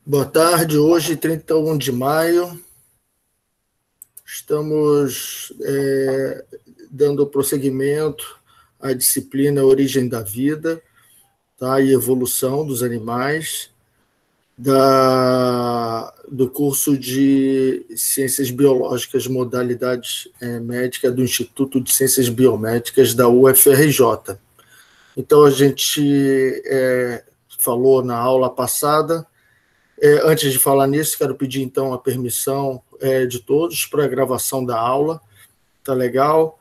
Boa tarde, hoje, 31 de maio, estamos dando prosseguimento à disciplina Origem da Vida, tá? E Evolução dos Animais, do curso de Ciências Biológicas, modalidades médica do Instituto de Ciências Biomédicas da UFRJ. Então, a gente falou na aula passada. Antes de falar nisso, quero pedir então a permissão de todos para a gravação da aula. Tá legal?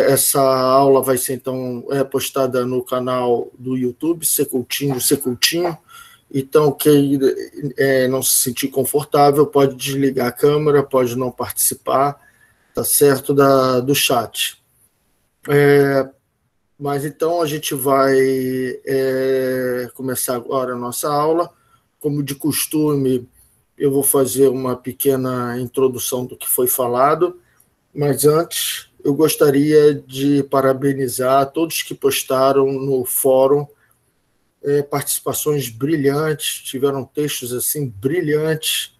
Essa aula vai ser então postada no canal do YouTube, Secoutinho. Então, quem não se sentir confortável pode desligar a câmera, pode não participar, tá certo, do chat. Mas então a gente vai começar agora a nossa aula. Como de costume, eu vou fazer uma pequena introdução do que foi falado, mas antes eu gostaria de parabenizar todos que postaram no fórum participações brilhantes, tiveram textos assim brilhantes,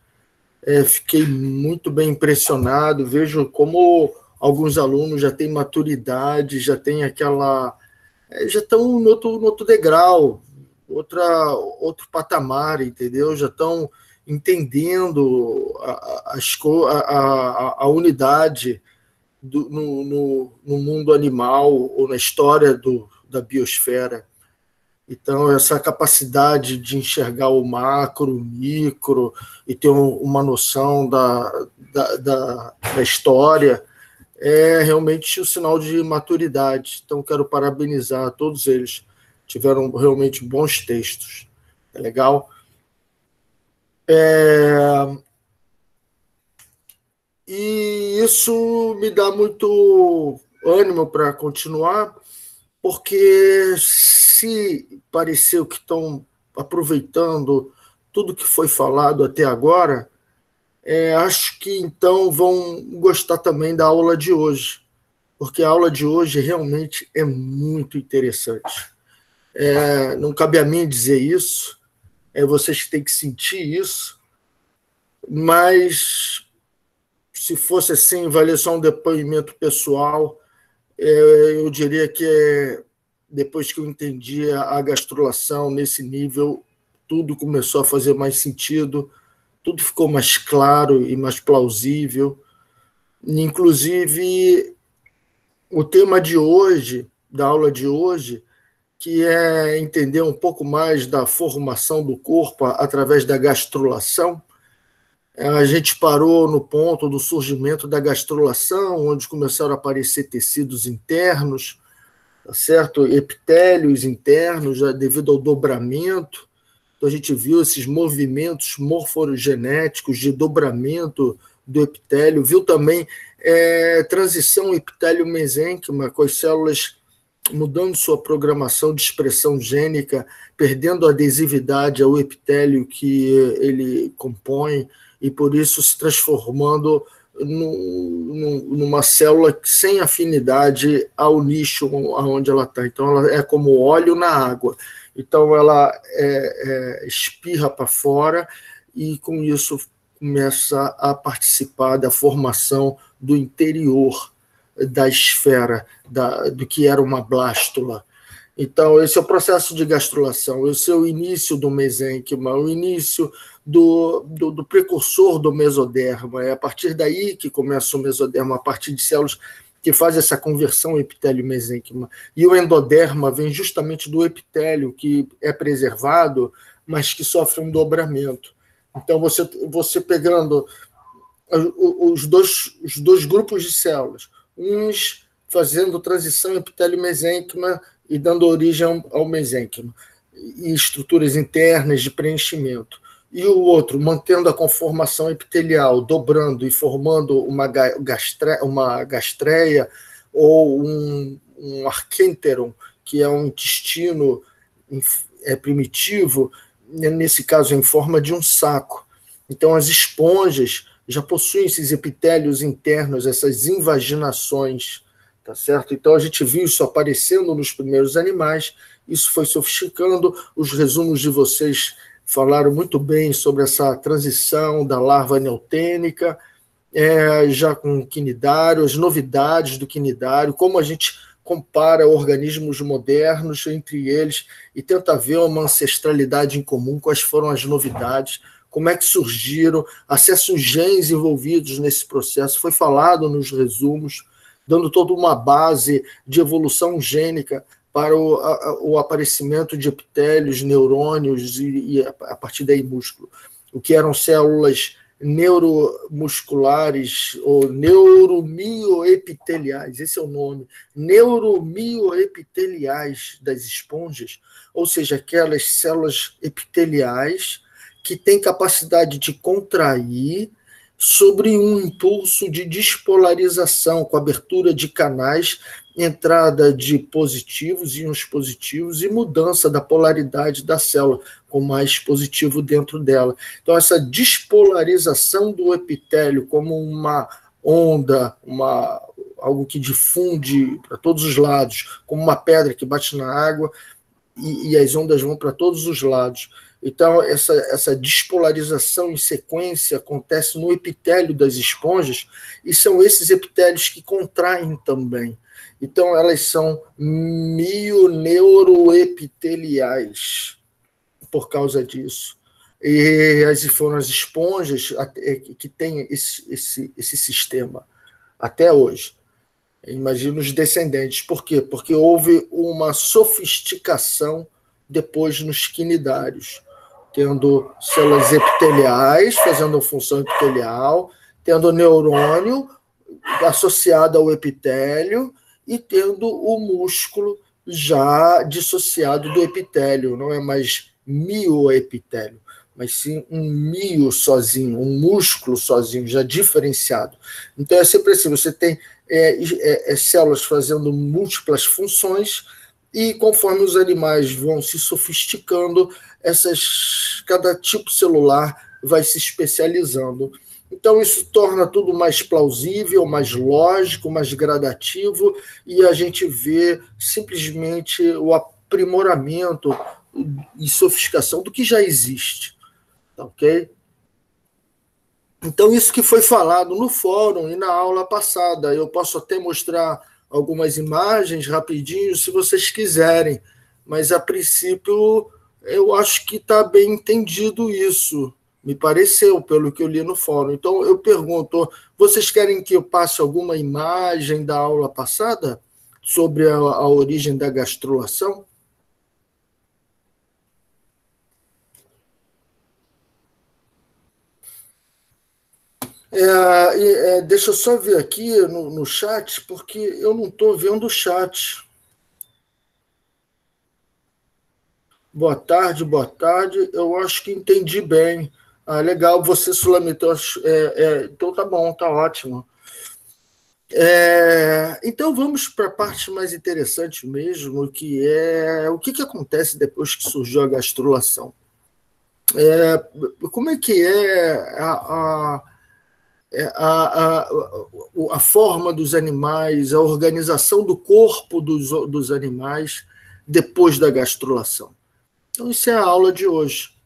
fiquei muito bem impressionado, vejo como alguns alunos já têm maturidade, já têm já estão no outro degrau, outro patamar, entendeu? Já estão entendendo a unidade no mundo animal ou na história da biosfera. Então, essa capacidade de enxergar o macro, o micro, e ter uma noção da história é realmente o sinal de maturidade. Então, quero parabenizar todos eles. Tiveram realmente bons textos. É legal? E isso me dá muito ânimo para continuar, porque se pareceu que estão aproveitando tudo que foi falado até agora, acho que então vão gostar também da aula de hoje, porque a aula de hoje realmente é muito interessante. Não cabe a mim dizer isso, vocês têm que sentir isso, mas se fosse assim, valer só um depoimento pessoal, eu diria que depois que eu entendi a gastrulação nesse nível, tudo começou a fazer mais sentido, tudo ficou mais claro e mais plausível. Inclusive, o tema de hoje, da aula de hoje, que é entender um pouco mais da formação do corpo através da gastrulação. A gente parou no ponto do surgimento da gastrulação, onde começaram a aparecer tecidos internos, tá certo? Epitélios internos, devido ao dobramento. Então, a gente viu esses movimentos morfogenéticos de dobramento do epitélio, viu também transição epitélio-mesênquima, com as células mudando sua programação de expressão gênica, perdendo a adesividade ao epitélio que ele compõe, e por isso se transformando numa célula sem afinidade ao nicho onde ela está. Então, ela é como óleo na água. Então, ela espirra para fora e, com isso, começa a participar da formação do interior da esfera, do que era uma blástula. Então, esse é o processo de gastrulação, esse é o início do mesênquima, o início do precursor do mesoderma. É a partir daí que começa o mesoderma, a partir de células que fazem essa conversão epitélio-mesênquima. E o endoderma vem justamente do epitélio, que é preservado, mas que sofre um dobramento. Então, você pegando os dois grupos de células, uns fazendo transição epitélio-mesênquima e dando origem ao mesênquima, e estruturas internas de preenchimento. E o outro, mantendo a conformação epitelial, dobrando e formando uma gastreia ou um arquênteron, que é um intestino primitivo, nesse caso em forma de um saco. Então, as esponjas já possuem esses epitélios internos, essas invaginações, tá certo? Então, a gente viu isso aparecendo nos primeiros animais, isso foi sofisticando, os resumos de vocês falaram muito bem sobre essa transição da larva neotênica, já com o quinidário, as novidades do quinidário, como a gente compara organismos modernos entre eles e tenta ver uma ancestralidade em comum, quais foram as novidades, como é que surgiram, acessos genes envolvidos nesse processo, foi falado nos resumos, dando toda uma base de evolução gênica para o aparecimento de epitélios, neurônios e a partir daí músculo. O que eram células neuromusculares ou neuromioepiteliais, esse é o nome, neuromioepiteliais das esponjas, ou seja, aquelas células epiteliais que têm capacidade de contrair sobre um impulso de despolarização, com abertura de canais, entrada de positivos e íons positivos e mudança da polaridade da célula, com mais positivo dentro dela. Então, essa despolarização do epitélio como uma onda, algo que difunde para todos os lados, como uma pedra que bate na água e as ondas vão para todos os lados. Então, essa despolarização em sequência acontece no epitélio das esponjas, e são esses epitélios que contraem também. Então, elas são mioneuroepiteliais por causa disso. E foram as esponjas que têm esse sistema até hoje. Imagina os descendentes. Por quê? Porque houve uma sofisticação depois nos quinidários, tendo células epiteliais fazendo a função epitelial, tendo neurônio associado ao epitélio e tendo o músculo já dissociado do epitélio. Não é mais mioepitélio, mas sim um mio sozinho, um músculo sozinho, já diferenciado. Então é sempre assim, você tem células fazendo múltiplas funções e conforme os animais vão se sofisticando, cada tipo celular vai se especializando. Então, isso torna tudo mais plausível, mais lógico, mais gradativo, e a gente vê simplesmente o aprimoramento e sofisticação do que já existe. Ok? Então, isso que foi falado no fórum e na aula passada. Eu posso até mostrar algumas imagens rapidinho, se vocês quiserem, mas, a princípio, eu acho que está bem entendido isso. Me pareceu, pelo que eu li no fórum. Então, eu pergunto, vocês querem que eu passe alguma imagem da aula passada sobre a origem da gastrulação? Deixa eu só ver aqui no chat, porque eu não estou vendo o chat. Boa tarde, boa tarde. Eu acho que entendi bem. Legal, você, Sulamita. Então tá bom, tá ótimo. Então vamos para a parte mais interessante mesmo, que é o que acontece depois que surgiu a gastrulação. Como é que a forma dos animais, a organização do corpo dos animais depois da gastrulação? Então, isso é a aula de hoje.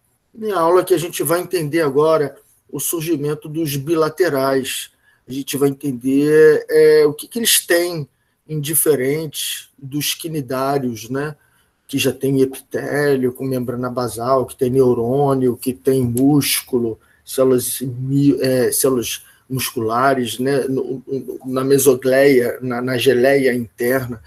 É a aula que a gente vai entender agora o surgimento dos bilaterais. A gente vai entender o que eles têm em diferente dos quinidários, né? Que já tem epitélio com membrana basal, que tem neurônio, que tem músculo, células musculares, né? Na mesogleia, na geleia interna.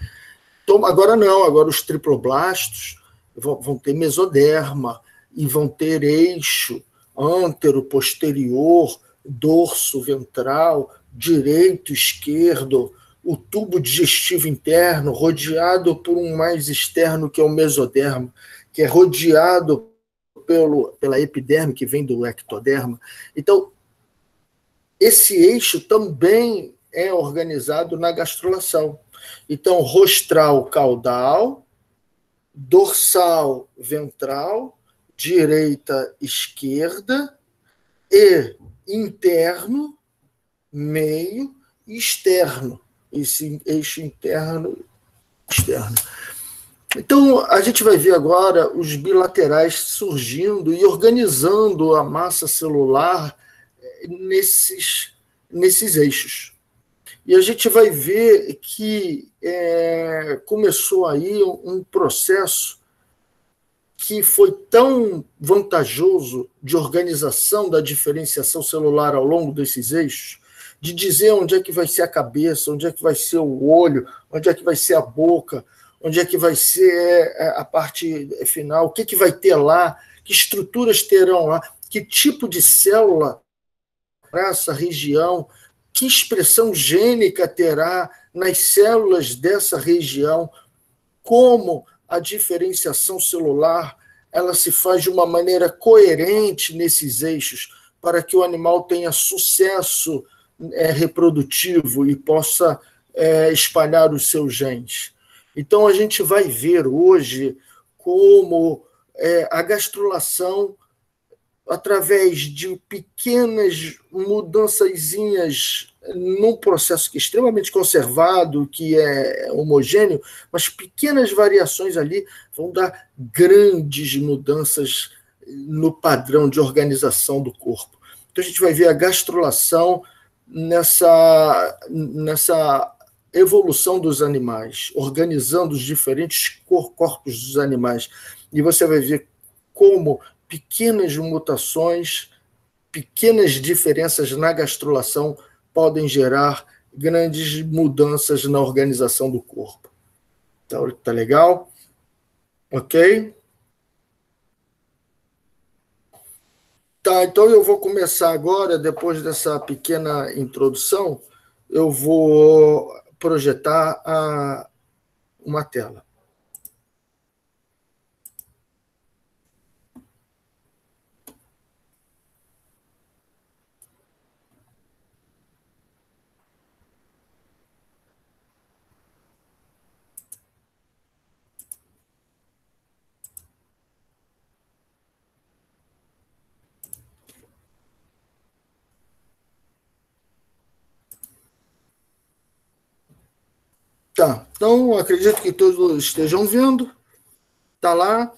Então, agora não, agora os triploblastos vão ter mesoderma e vão ter eixo antero, posterior, dorso, ventral, direito, esquerdo, o tubo digestivo interno, rodeado por um mais externo, que é o mesoderma, que é rodeado pela epiderme, que vem do ectoderma. Então, esse eixo também é organizado na gastrulação. Então, rostral, caudal, dorsal, ventral, direita, esquerda, e interno, meio e externo. Esse eixo interno, externo. Então, a gente vai ver agora os bilaterais surgindo e organizando a massa celular nesses eixos. E a gente vai ver que começou aí um processo que foi tão vantajoso de organização da diferenciação celular ao longo desses eixos, de dizer onde é que vai ser a cabeça, onde é que vai ser o olho, onde é que vai ser a boca, onde é que vai ser a parte final, o que, que vai ter lá, que estruturas terão lá, que tipo de célula para essa região, que expressão gênica terá nas células dessa região, como a diferenciação celular ela se faz de uma maneira coerente nesses eixos para que o animal tenha sucesso reprodutivo e possa espalhar os seus genes. Então, a gente vai ver hoje como a gastrulação, através de pequenas mudançazinhas num processo que é extremamente conservado, que é homogêneo, mas pequenas variações ali vão dar grandes mudanças no padrão de organização do corpo. Então a gente vai ver a gastrulação nessa evolução dos animais, organizando os diferentes corpos dos animais. E você vai ver como pequenas mutações, pequenas diferenças na gastrulação podem gerar grandes mudanças na organização do corpo. Tá legal? Ok? Tá, então eu vou começar agora, depois dessa pequena introdução, eu vou projetar uma tela. Tá, então acredito que todos estejam vendo. Tá lá.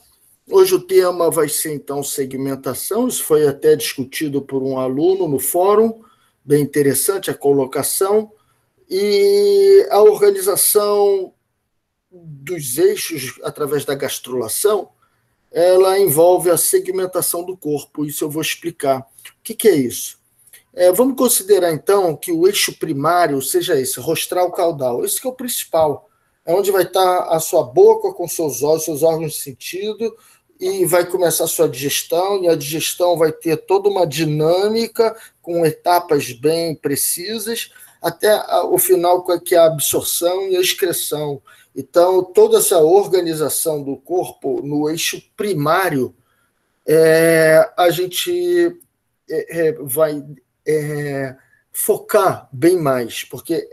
Hoje o tema vai ser, então, segmentação. Isso foi até discutido por um aluno no fórum. Bem interessante a colocação. E a organização dos eixos através da gastrulação, ela envolve a segmentação do corpo. Isso eu vou explicar. O que é isso? Vamos considerar, então, que o eixo primário seja esse, rostral caudal. Esse que é o principal. É onde vai estar a sua boca com seus olhos, seus órgãos de sentido, e vai começar a sua digestão, e a digestão vai ter toda uma dinâmica, com etapas bem precisas, até o final, que é a absorção e a excreção. Então, toda essa organização do corpo no eixo primário, a gente vai focar bem mais, porque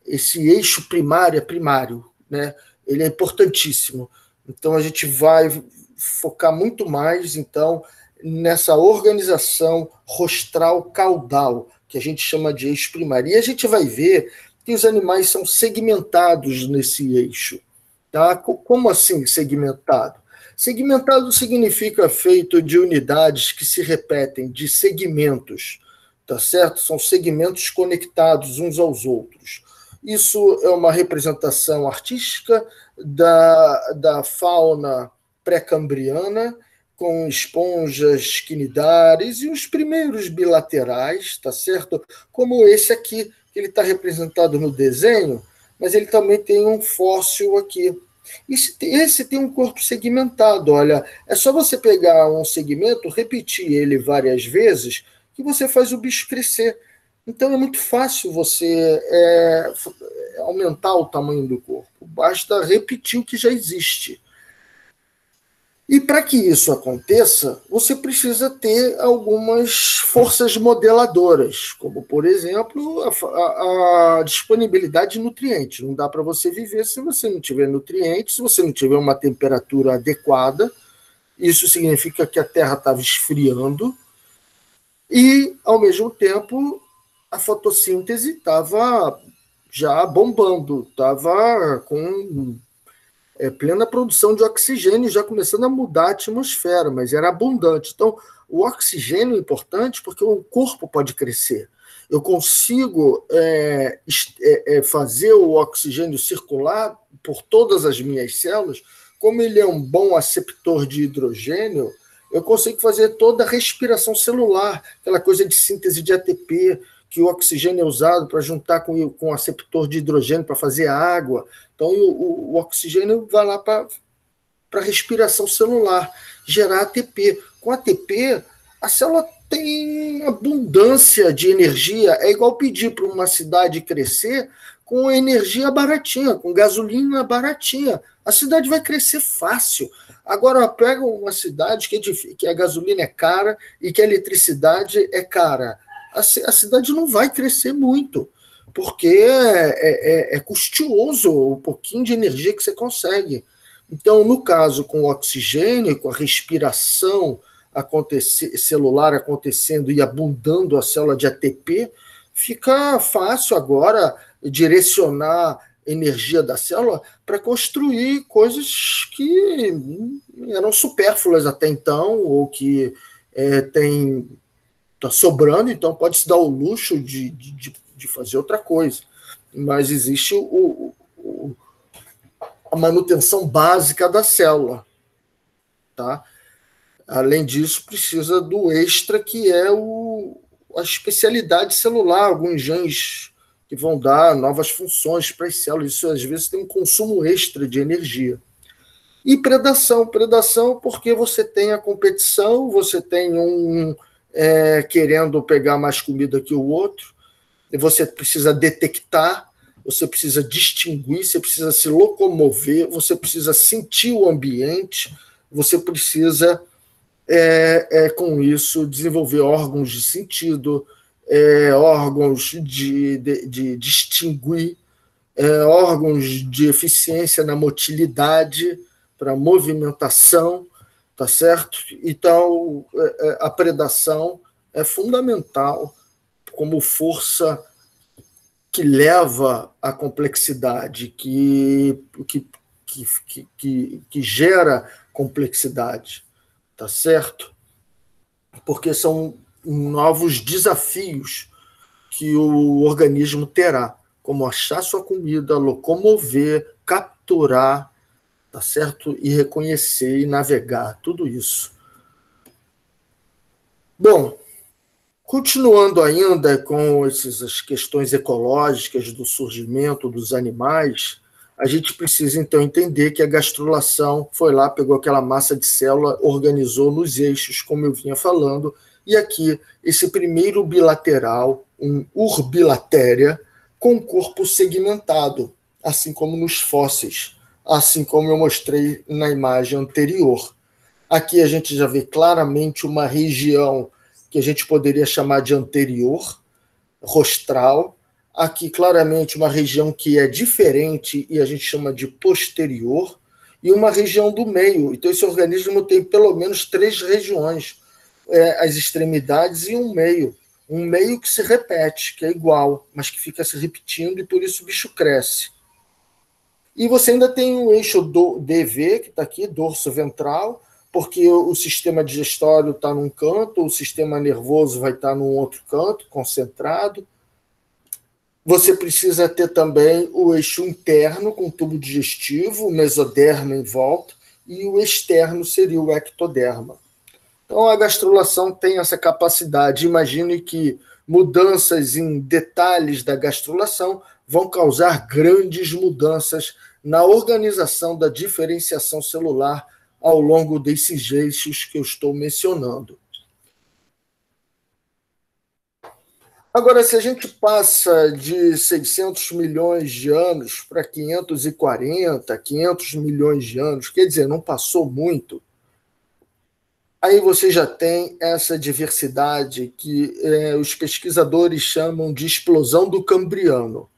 esse eixo primário é primário, né? Ele é importantíssimo. Então, a gente vai focar muito mais, então, nessa organização rostral caudal, que a gente chama de eixo primário. E a gente vai ver que os animais são segmentados nesse eixo. Tá? Como assim segmentado? Segmentado significa feito de unidades que se repetem, de segmentos, tá certo? São segmentos conectados uns aos outros. Isso é uma representação artística da fauna pré-cambriana, com esponjas quinidares e os primeiros bilaterais, tá certo? Como esse aqui, que ele está representado no desenho, mas ele também tem um fóssil aqui. Esse tem um corpo segmentado, olha, é só você pegar um segmento, repetir ele várias vezes, que você faz o bicho crescer. Então é muito fácil você aumentar o tamanho do corpo, basta repetir o que já existe. E para que isso aconteça, você precisa ter algumas forças modeladoras, como, por exemplo, a disponibilidade de nutrientes. Não dá para você viver se você não tiver nutrientes, se você não tiver uma temperatura adequada. Isso significa que a Terra estava esfriando e, ao mesmo tempo, a fotossíntese estava já bombando, estava com plena produção de oxigênio, já começando a mudar a atmosfera, mas era abundante. Então, o oxigênio é importante porque o corpo pode crescer. Eu consigo fazer o oxigênio circular por todas as minhas células. Como ele é um bom aceptor de hidrogênio, eu consigo fazer toda a respiração celular, aquela coisa de síntese de ATP, que o oxigênio é usado para juntar com o aceptor de hidrogênio para fazer água. Então, o oxigênio vai lá para a respiração celular, gerar ATP. Com ATP, a célula tem abundância de energia. É igual pedir para uma cidade crescer com energia baratinha, com gasolina baratinha. A cidade vai crescer fácil. Agora, pega uma cidade que a gasolina é cara e que a eletricidade é cara. A cidade não vai crescer muito, porque é custoso o pouquinho de energia que você consegue. Então, no caso, com o oxigênio, com a respiração celular acontecendo e abundando a célula de ATP, fica fácil agora direcionar energia da célula para construir coisas que eram supérfluas até então, ou que está sobrando, então pode se dar o luxo de fazer outra coisa. Mas existe a manutenção básica da célula. Tá? Além disso, precisa do extra, que é a especialidade celular, alguns genes que vão dar novas funções para as células. Isso, às vezes, tem um consumo extra de energia. E predação. Predação porque você tem a competição, você tem querendo pegar mais comida que o outro, e você precisa detectar, você precisa distinguir, você precisa se locomover, você precisa sentir o ambiente, você precisa, com isso, desenvolver órgãos de sentido, órgãos de distinguir, órgãos de eficiência na motilidade, para movimentação, tá certo? Então, a predação é fundamental como força que leva à complexidade, que gera complexidade, tá certo? Porque são novos desafios que o organismo terá, como achar sua comida, locomover, capturar, tá certo? E reconhecer e navegar, tudo isso. Bom, continuando ainda com essas questões ecológicas do surgimento dos animais, a gente precisa então entender que a gastrulação foi lá, pegou aquela massa de célula, organizou nos eixos, como eu vinha falando, e aqui esse primeiro bilateral, um urbilatéria, com corpo segmentado, assim como nos fósseis, assim como eu mostrei na imagem anterior. Aqui a gente já vê claramente uma região que a gente poderia chamar de anterior, rostral. Aqui, claramente, uma região que é diferente e a gente chama de posterior, e uma região do meio. Então, esse organismo tem pelo menos 3 regiões, as extremidades e um meio que se repete, que é igual, mas que fica se repetindo e por isso o bicho cresce. E você ainda tem o eixo do DV, que está aqui, dorso ventral, porque o sistema digestório está num canto, o sistema nervoso vai estar num outro canto, concentrado. Você precisa ter também o eixo interno, com tubo digestivo, o mesoderma em volta, e o externo seria o ectoderma. Então, a gastrulação tem essa capacidade. Imagine que mudanças em detalhes da gastrulação vão causar grandes mudanças na organização da diferenciação celular ao longo desses eixos que eu estou mencionando. Agora, se a gente passa de 600 milhões de anos para 540, 500 milhões de anos, quer dizer, não passou muito, aí você já tem essa diversidade que os pesquisadores chamam de explosão do Cambriano.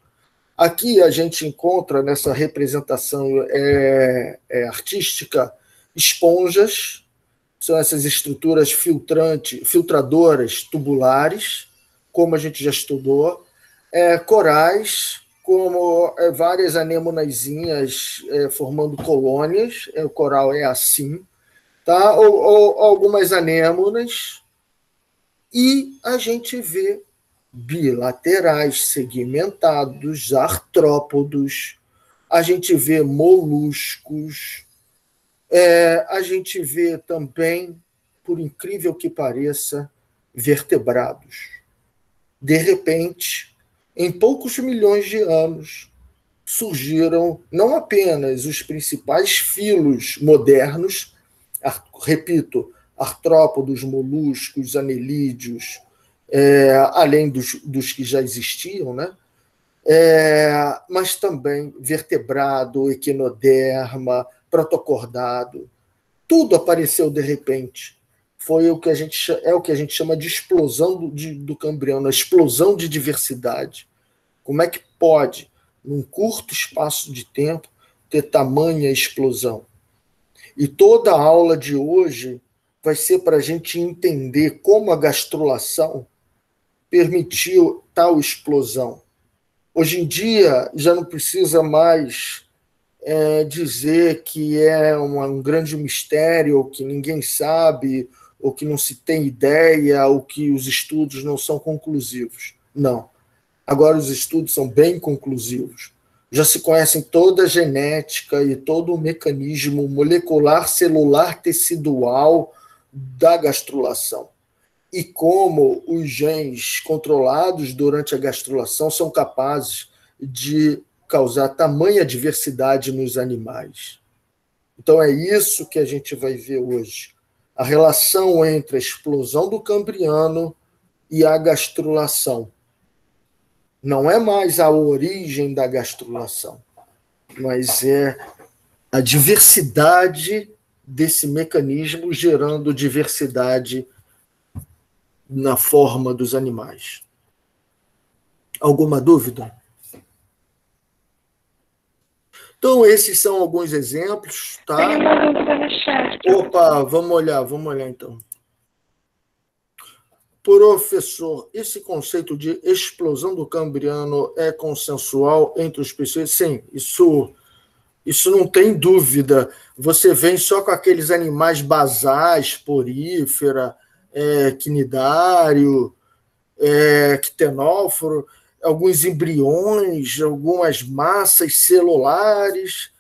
Aqui a gente encontra, nessa representação artística, esponjas, são essas estruturas filtradoras tubulares, como a gente já estudou, corais, como várias anêmonazinhas formando colônias, o coral é assim, tá? Ou algumas anêmonas, e a gente vê bilaterais, segmentados, artrópodos, a gente vê moluscos, a gente vê também, por incrível que pareça, vertebrados. De repente, em poucos milhões de anos, surgiram não apenas os principais filos modernos, repito, artrópodos, moluscos, anelídeos, além dos que já existiam, né? Mas também vertebrado, equinoderma, protocordado. Tudo apareceu de repente. Foi o que a gente chama de explosão do Cambriano, a explosão de diversidade. Como é que pode, num curto espaço de tempo, ter tamanha explosão? E toda a aula de hoje vai ser para a gente entender como a gastrulação permitiu tal explosão. Hoje em dia, já não precisa mais dizer que é um grande mistério, ou que ninguém sabe, ou que não se tem ideia, ou que os estudos não são conclusivos. Não. Agora os estudos são bem conclusivos. Já se conhecem toda a genética e todo o mecanismo molecular, celular, tecidual da gastrulação. E como os genes controlados durante a gastrulação são capazes de causar tamanha diversidade nos animais. Então é isso que a gente vai ver hoje. A relação entre a explosão do Cambriano e a gastrulação. Não é mais a origem da gastrulação, mas é a diversidade desse mecanismo gerando diversidade na forma dos animais. Alguma dúvida? Então, esses são alguns exemplos, tá? Tem uma dúvida no chat. Opa, vamos olhar então. Professor, esse conceito de explosão do Cambriano é consensual entre os pessoas? Sim, isso não tem dúvida. Você vem só com aqueles animais basais, porífera, quinidário, quitenóforo, alguns embriões, algumas massas celulares.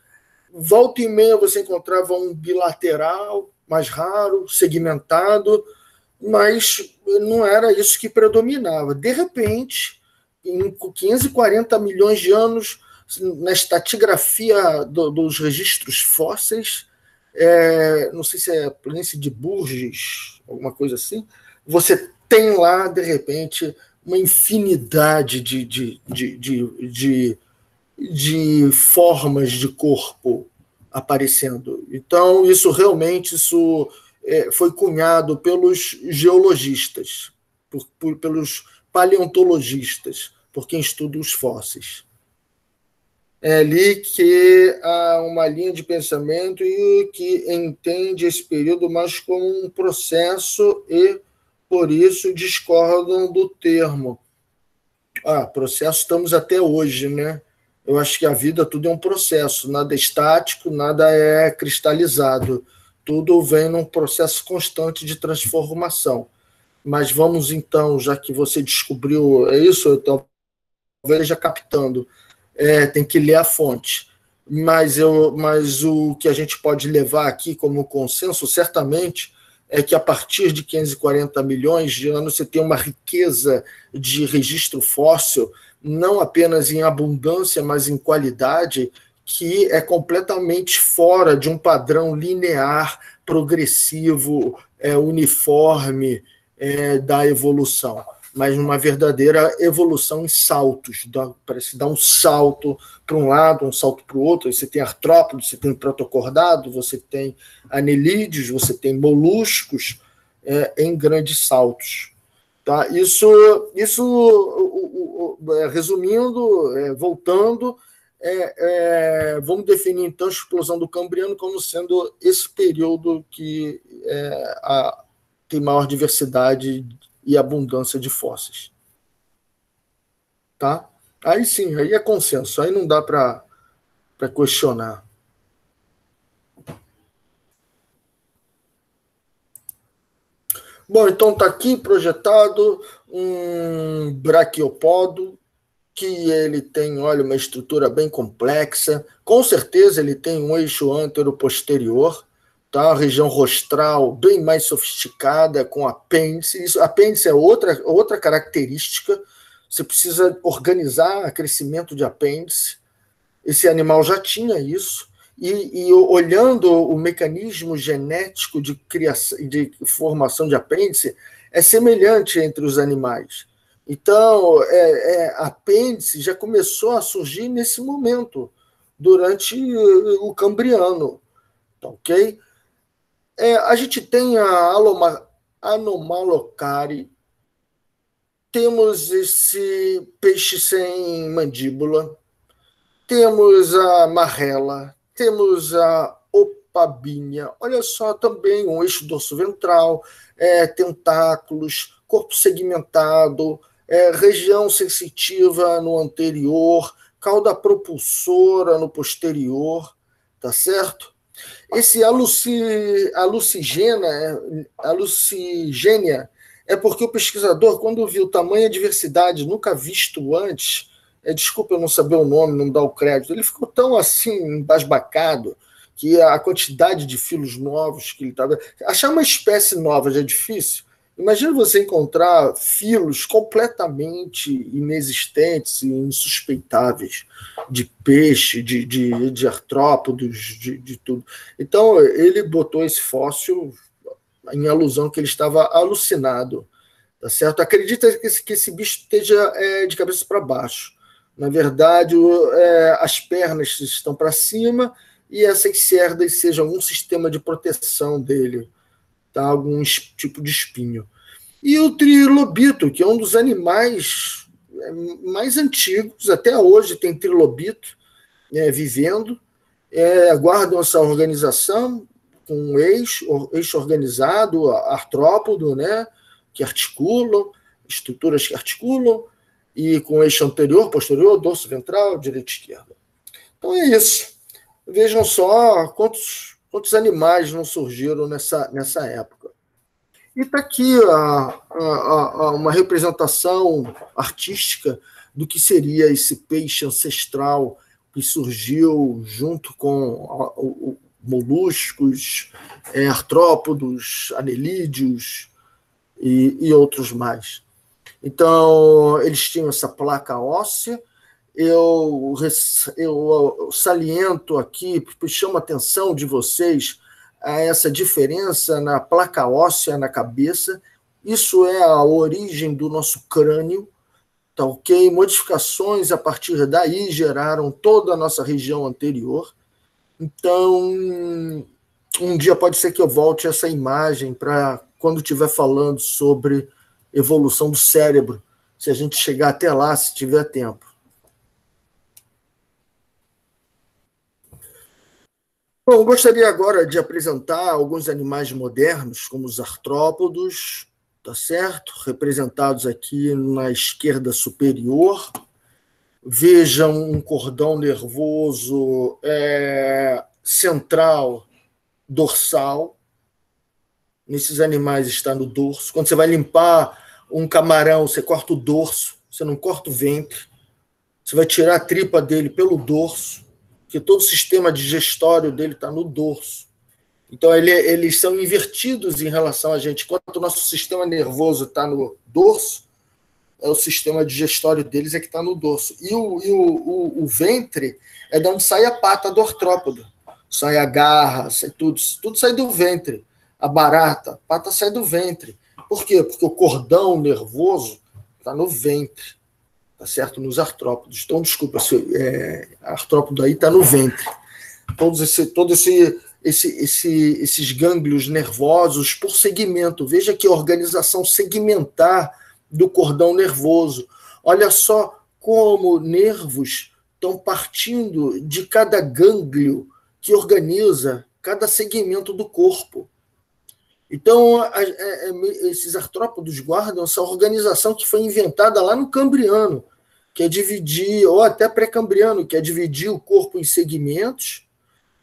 Volta e meia você encontrava um bilateral, mais raro, segmentado, mas não era isso que predominava. De repente, em 540 milhões de anos, na estratigrafia dos registros fósseis, não sei se é a planície de Bourges, alguma coisa assim, você tem lá, de repente, uma infinidade de formas de corpo aparecendo. Então, isso realmente foi cunhado pelos geologistas, pelos paleontologistas, por quem estuda os fósseis. É ali que há uma linha de pensamento e que entende esse período mais como um processo e, por isso, discordam do termo. Processo estamos até hoje, né? Eu acho que a vida tudo é um processo, nada é estático, nada é cristalizado. Tudo vem num processo constante de transformação. Mas vamos então, já que você descobriu isso, então talvez já captando, tem que ler a fonte. Mas o que a gente pode levar aqui como consenso, certamente, é que a partir de 540 milhões de anos você tem uma riqueza de registro fóssil, não apenas em abundância, mas em qualidade, que é completamente fora de um padrão linear, progressivo, uniforme da evolução, mas uma verdadeira evolução em saltos. Parece dar um salto para um lado, um salto para o outro. Aí você tem artrópodes, você tem protocordado, você tem anelídeos, você tem moluscos em grandes saltos. Tá? Isso resumindo, voltando, vamos definir então a explosão do Cambriano como sendo esse período que tem maior diversidade e abundância de fósseis. Tá? Aí sim, aí é consenso, aí não dá para questionar. Bom, então está aqui projetado um braquiopódo, que ele tem, olha, uma estrutura bem complexa. Com certeza ele tem um eixo antero-posterior, tá? A região rostral bem mais sofisticada, com apêndice. Isso, apêndice é outra característica. Você precisa organizar o crescimento de apêndice. Esse animal já tinha isso. E olhando o mecanismo genético de criação, de formação de apêndice, é semelhante entre os animais. Então, apêndice já começou a surgir nesse momento, durante o Cambriano, tá ok? A gente tem a Anomalocari, temos esse peixe sem mandíbula, temos a marrela, temos a opabinha, olha só, também um eixo dorso-ventral, tentáculos, corpo segmentado, região sensitiva no anterior, cauda propulsora no posterior, tá certo? Esse alucigênia é porque o pesquisador, quando viu tamanha diversidade nunca visto antes, desculpa eu não saber o nome, não dar o crédito, ele ficou tão assim, embasbacado, que a quantidade de filos novos que ele estava. Achar uma espécie nova já é difícil. Imagina você encontrar filos completamente inexistentes e insuspeitáveis de peixe, de artrópodos, de tudo. Então, ele botou esse fóssil em alusão que ele estava alucinado. Tá certo? Acredita que esse bicho esteja de cabeça para baixo. Na verdade, as pernas estão para cima e essas cerdas sejam algum sistema de proteção dele, tá? Algum tipo de espinho. E o trilobito, que é um dos animais mais antigos, até hoje tem trilobito vivendo, guardam essa organização com um eixo organizado, artrópodo, né? Que articulam, estruturas que articulam, e com eixo anterior, posterior, dorso ventral, direita e esquerda. Então é isso. Vejam só quantos animais não surgiram nessa época. E está aqui uma representação artística do que seria esse peixe ancestral que surgiu junto com moluscos, artrópodos, anelídeos e outros mais. Então, eles tinham essa placa óssea. Eu saliento aqui, chamo a atenção de vocês a essa diferença na placa óssea na cabeça. Isso é a origem do nosso crânio, tá ok? Modificações a partir daí geraram toda a nossa região anterior. Então, um dia pode ser que eu volte essa imagem para quando estiver falando sobre evolução do cérebro, se a gente chegar até lá, se tiver tempo. Bom, eu gostaria agora de apresentar alguns animais modernos, como os artrópodos, tá certo? Representados aqui na esquerda superior. Vejam um cordão nervoso central, dorsal. Nesses animais está no dorso. Quando você vai limpar um camarão, você corta o dorso, você não corta o ventre. Você vai tirar a tripa dele pelo dorso, porque todo o sistema digestório dele está no dorso. Então, eles são invertidos em relação a gente. Enquanto o nosso sistema nervoso está no dorso, o sistema digestório deles é que está no dorso. E o ventre é de onde sai a pata do artrópodo. Sai a garra, sai tudo sai do ventre. A barata, a pata sai do ventre. Por quê? Porque o cordão nervoso está no ventre, tá certo? Nos artrópodos. Então, desculpa, artrópodo aí está no ventre. Todos esses gânglios nervosos por segmento. Veja que organização segmentar do cordão nervoso. Olha só como nervos estão partindo de cada gânglio que organiza cada segmento do corpo. Então, esses artrópodos guardam essa organização que foi inventada lá no Cambriano. que é dividir, ou até pré-cambriano, que é dividir o corpo em segmentos,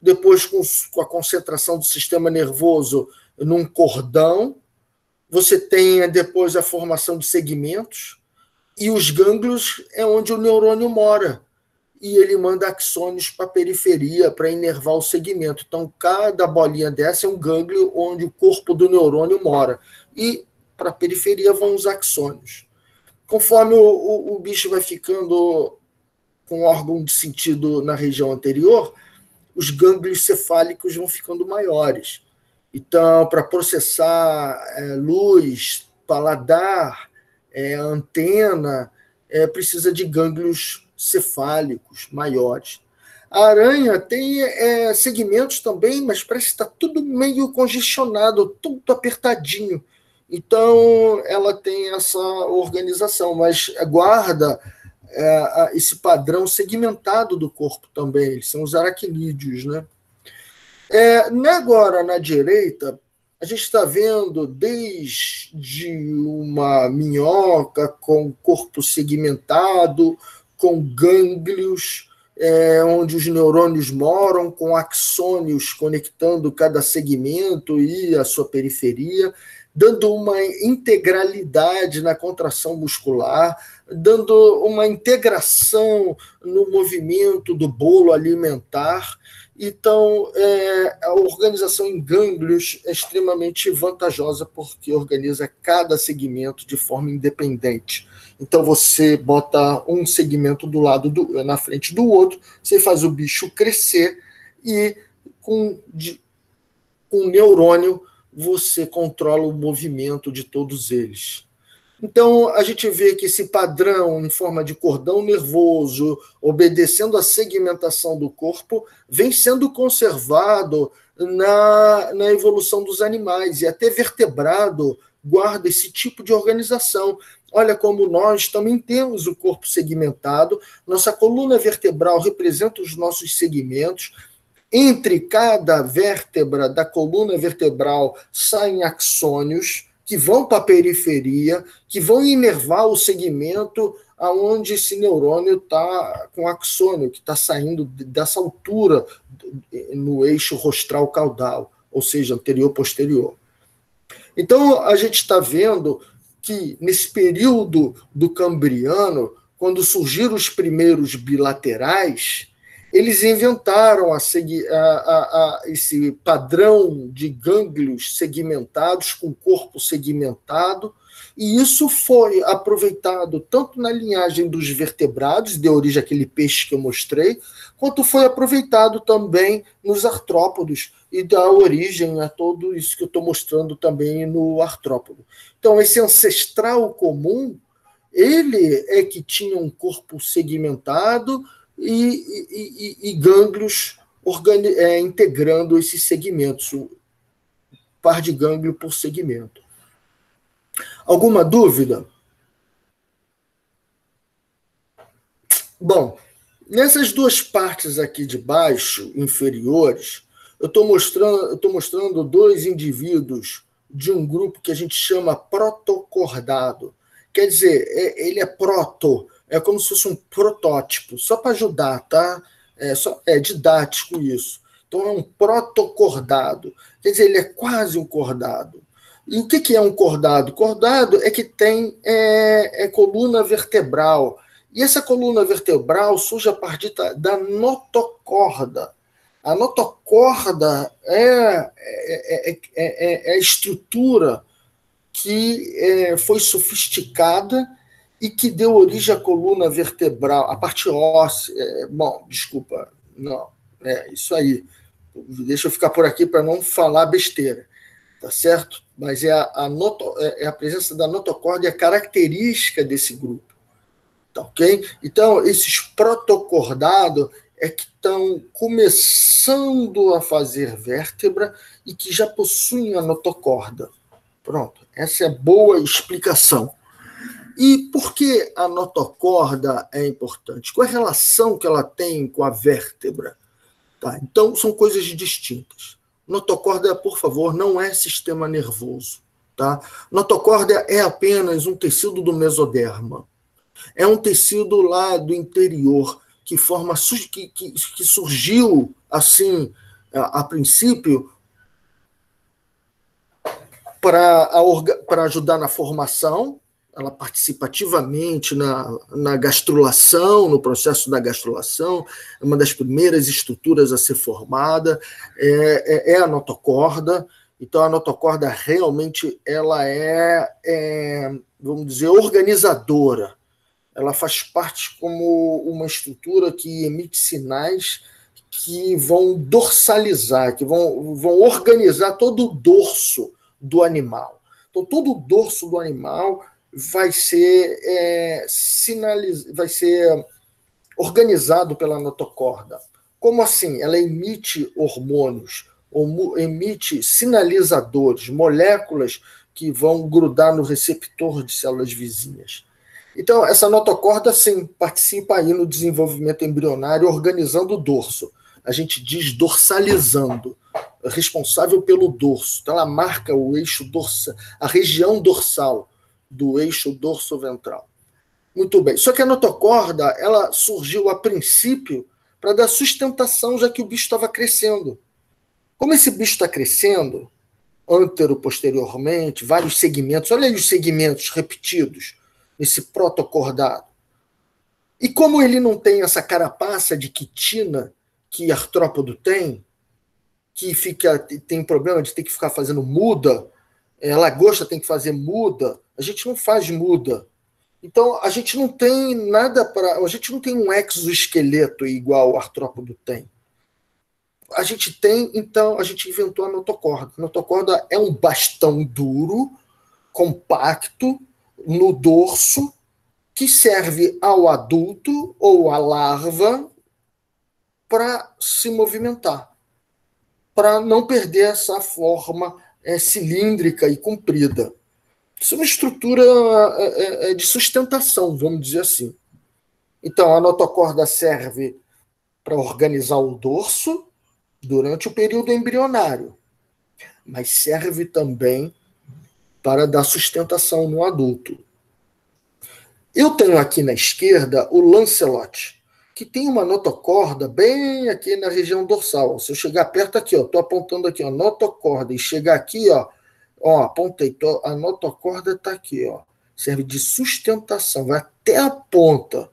depois com a concentração do sistema nervoso num cordão, você tem depois a formação de segmentos, e os gânglios é onde o neurônio mora, e ele manda axônios para a periferia para inervar o segmento. Então, cada bolinha dessa é um gânglio onde o corpo do neurônio mora, e para a periferia vão os axônios. Conforme o bicho vai ficando com órgão de sentido na região anterior, os gânglios cefálicos vão ficando maiores. Então, para processar luz, paladar, antena, precisa de gânglios cefálicos maiores. A aranha tem segmentos também, mas parece que está tudo meio congestionado, tudo apertadinho. Então, ela tem essa organização, mas guarda esse padrão segmentado do corpo também. Eles são os aracnídeos, né? Agora, na direita, a gente está vendo desde uma minhoca com corpo segmentado, com gânglios, onde os neurônios moram, com axônios conectando cada segmento e a sua periferia, dando uma integralidade na contração muscular, dando uma integração no movimento do bolo alimentar. Então, a organização em gânglios é extremamente vantajosa porque organiza cada segmento de forma independente. Então, você bota um segmento na frente do outro, você faz o bicho crescer e com neurônio você controla o movimento de todos eles. Então, a gente vê que esse padrão em forma de cordão nervoso, obedecendo à segmentação do corpo, vem sendo conservado na evolução dos animais, e até vertebrado guarda esse tipo de organização. Olha como nós também temos o corpo segmentado, nossa coluna vertebral representa os nossos segmentos, entre cada vértebra da coluna vertebral saem axônios, que vão para a periferia, que vão inervar o segmento aonde esse neurônio está com axônio, que está saindo dessa altura no eixo rostral caudal, ou seja, anterior-posterior. Então, a gente está vendo que, nesse período do Cambriano, quando surgiram os primeiros bilaterais, eles inventaram esse padrão de gânglios segmentados, com corpo segmentado, e isso foi aproveitado tanto na linhagem dos vertebrados, de origem àquele peixe que eu mostrei, quanto foi aproveitado também nos artrópodos, e dá origem a tudo isso que eu estou mostrando também no artrópodo. Então, esse ancestral comum, ele é que tinha um corpo segmentado, e gânglios integrando esses segmentos, um par de gânglio por segmento. Alguma dúvida? Bom, nessas duas partes aqui de baixo, inferiores, eu estou mostrando dois indivíduos de um grupo que a gente chama protocordado. Quer dizer, ele é proto, é como se fosse um protótipo, só para ajudar, tá? É didático isso. Então, é um protocordado. Quer dizer, ele é quase um cordado. E o que é um cordado? Cordado é que tem coluna vertebral. E essa coluna vertebral surge a partir da notocorda. A notocorda é a estrutura que foi sofisticada e que deu origem à coluna vertebral, a parte óssea. Isso aí. Deixa eu ficar por aqui para não falar besteira, tá certo? Mas a presença da notocorda é característica desse grupo, tá ok? Então, esses protocordados é que estão começando a fazer vértebra e que já possuem a notocorda. Pronto, essa é boa explicação. E por que a notocorda é importante? Qual é a relação que ela tem com a vértebra? Tá, então, são coisas distintas. Notocorda, por favor, não é sistema nervoso. Tá? Notocorda é apenas um tecido do mesoderma. É um tecido lá do interior que surgiu assim a princípio para ajudar na formação. Ela participa ativamente na gastrulação, no processo da gastrulação, é uma das primeiras estruturas a ser formada, é a notocorda. Então, a notocorda realmente ela vamos dizer, organizadora. Ela faz parte como uma estrutura que emite sinais que vão dorsalizar, que vão organizar todo o dorso do animal. Então, todo o dorso do animal vai ser organizado pela notocorda. Como assim? Ela emite hormônios, emite sinalizadores, moléculas que vão grudar no receptor de células vizinhas. Então, essa notocorda, sim, participa aí no desenvolvimento embrionário, organizando o dorso. A gente diz dorsalizando, responsável pelo dorso. Então, ela marca o eixo dorsal, a região dorsal do eixo dorso-ventral. Muito bem. Só que a notocorda, ela surgiu a princípio para dar sustentação, já que o bicho estava crescendo. Como esse bicho está crescendo, antero-posteriormente, vários segmentos, olha aí os segmentos repetidos nesse protocordado. E como ele não tem essa carapaça de quitina que artrópodo tem, que tem problema de ter que ficar fazendo muda, lagosta tem que fazer muda, a gente não faz muda. Então, a gente não tem a gente não tem um exoesqueleto igual o artrópodo tem. A gente inventou a notocorda. A notocorda é um bastão duro, compacto, no dorso, que serve ao adulto ou à larva para se movimentar, para não perder essa forma cilíndrica e comprida. Isso é uma estrutura de sustentação, vamos dizer assim. Então, a notocorda serve para organizar o dorso durante o período embrionário, mas serve também para dar sustentação no adulto. Eu tenho aqui na esquerda o Lancelot, que tem uma notocorda bem aqui na região dorsal. Se eu chegar perto aqui, estou apontando aqui, notocorda, e chegar aqui, apontei, a notocorda está aqui, serve de sustentação, vai até a ponta.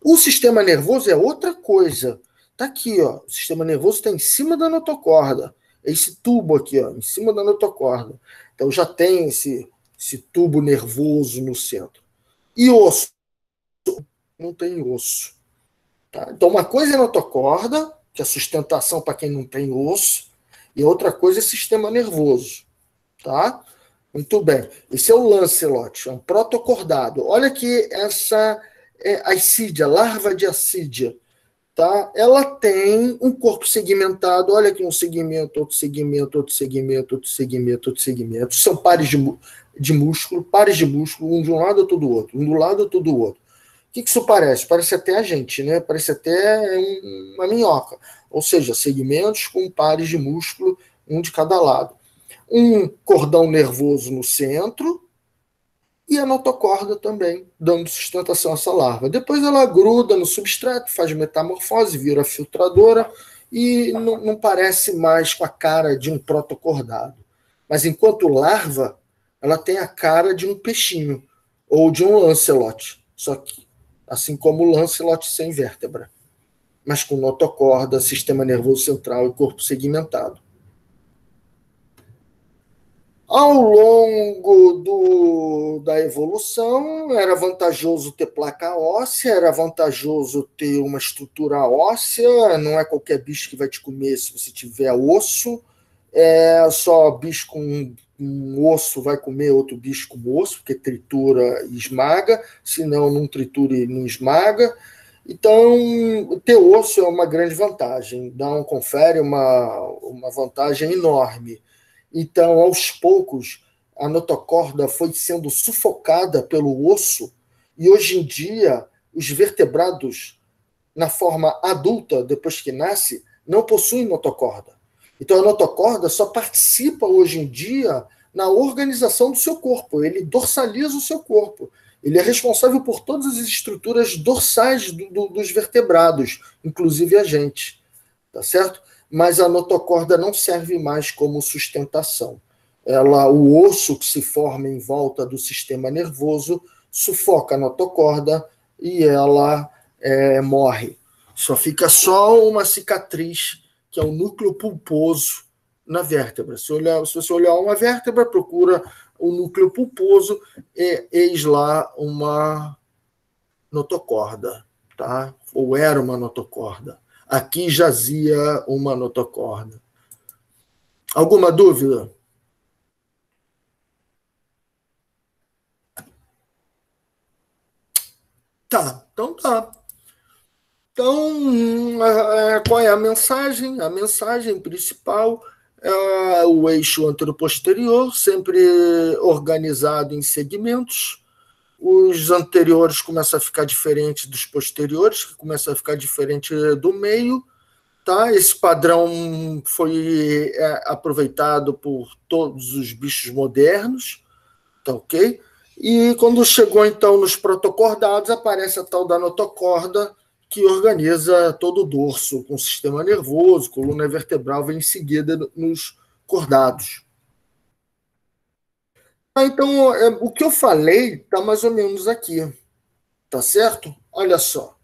O sistema nervoso é outra coisa. Está aqui, o sistema nervoso está em cima da notocorda. É esse tubo aqui, em cima da notocorda. Então já tem esse tubo nervoso no centro. E osso? Não tem osso. Tá? Então uma coisa é notocorda, que é sustentação para quem não tem osso, e outra coisa é sistema nervoso. Tá? Muito bem. Esse é o Lancelot, é um protocordado. Olha aqui essa ascídia, larva de ascídia. Tá? Ela tem um corpo segmentado. Olha aqui um segmento, outro segmento, outro segmento, outro segmento, outro segmento. São pares de músculo, um de um lado outro do outro, um do lado outro do outro. O que isso parece? Parece até a gente, né? Parece até uma minhoca. Ou seja, segmentos com pares de músculo, um de cada lado. Um cordão nervoso no centro e a notocorda também, dando sustentação a essa larva. Depois ela gruda no substrato, faz metamorfose, vira filtradora e não parece mais com a cara de um protocordado. Mas enquanto larva, ela tem a cara de um peixinho ou de um Lancelot, só que assim como o Lancelot sem vértebra, mas com notocorda, sistema nervoso central e corpo segmentado. Ao longo da evolução, era vantajoso ter placa óssea, era vantajoso ter uma estrutura óssea, não é qualquer bicho que vai te comer se você tiver osso, só bicho com um osso vai comer outro bicho com osso, porque tritura e esmaga, senão não tritura e não esmaga. Então, ter osso é uma grande vantagem, confere uma vantagem enorme. Então, aos poucos, a notocorda foi sendo sufocada pelo osso e, hoje em dia, os vertebrados, na forma adulta, depois que nasce, não possuem notocorda. Então, a notocorda só participa, hoje em dia, na organização do seu corpo. Ele dorsaliza o seu corpo. Ele é responsável por todas as estruturas dorsais dos vertebrados, inclusive a gente, tá certo? Mas a notocorda não serve mais como sustentação. O osso que se forma em volta do sistema nervoso sufoca a notocorda e ela morre. Só fica só uma cicatriz, que é o núcleo pulposo na vértebra. Se você olhar uma vértebra, procura o núcleo pulposo, eis lá uma notocorda, tá? Ou era uma notocorda. Aqui jazia uma notocorda. Alguma dúvida? Tá, então tá. Então, qual é a mensagem? A mensagem principal é o eixo anteroposterior, sempre organizado em segmentos. Os anteriores começam a ficar diferentes dos posteriores, que começam a ficar diferente do meio. Tá? Esse padrão foi aproveitado por todos os bichos modernos, tá ok? E quando chegou, então, nos protocordados, aparece a tal da notocorda, que organiza todo o dorso, com o sistema nervoso, coluna vertebral, vem em seguida nos cordados. Então, o que eu falei está mais ou menos aqui, tá certo? Olha só,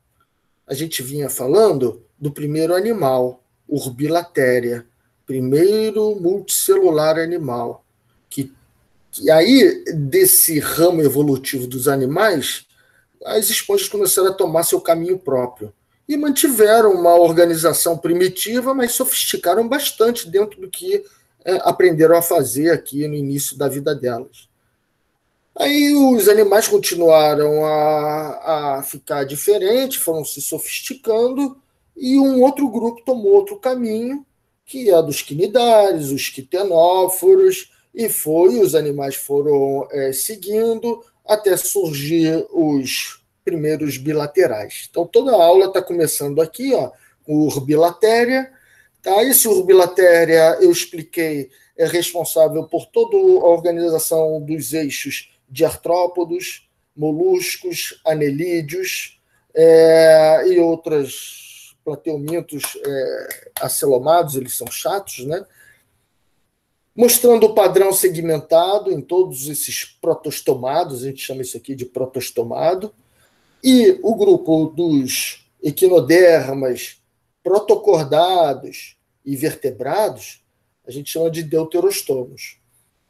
a gente vinha falando do primeiro animal, Urbilateria, primeiro multicelular animal, que aí, desse ramo evolutivo dos animais, as esponjas começaram a tomar seu caminho próprio e mantiveram uma organização primitiva, mas sofisticaram bastante dentro do que aprenderam a fazer aqui no início da vida delas. Aí os animais continuaram a ficar diferentes, foram se sofisticando, e um outro grupo tomou outro caminho, que é dos quinidários, os quitenóforos, e os animais foram seguindo até surgir os primeiros bilaterais. Então, toda a aula está começando aqui, ó, com o Urbilateria. Tá? Esse Urbilateria, eu expliquei, é responsável por toda a organização dos eixos de artrópodos, moluscos, anelídeos e outros plateumintos acelomados, eles são chatos, né? Mostrando o padrão segmentado em todos esses protostomados, a gente chama isso aqui de protostomado, e o grupo dos equinodermas, protocordados e vertebrados, a gente chama de deuterostomos.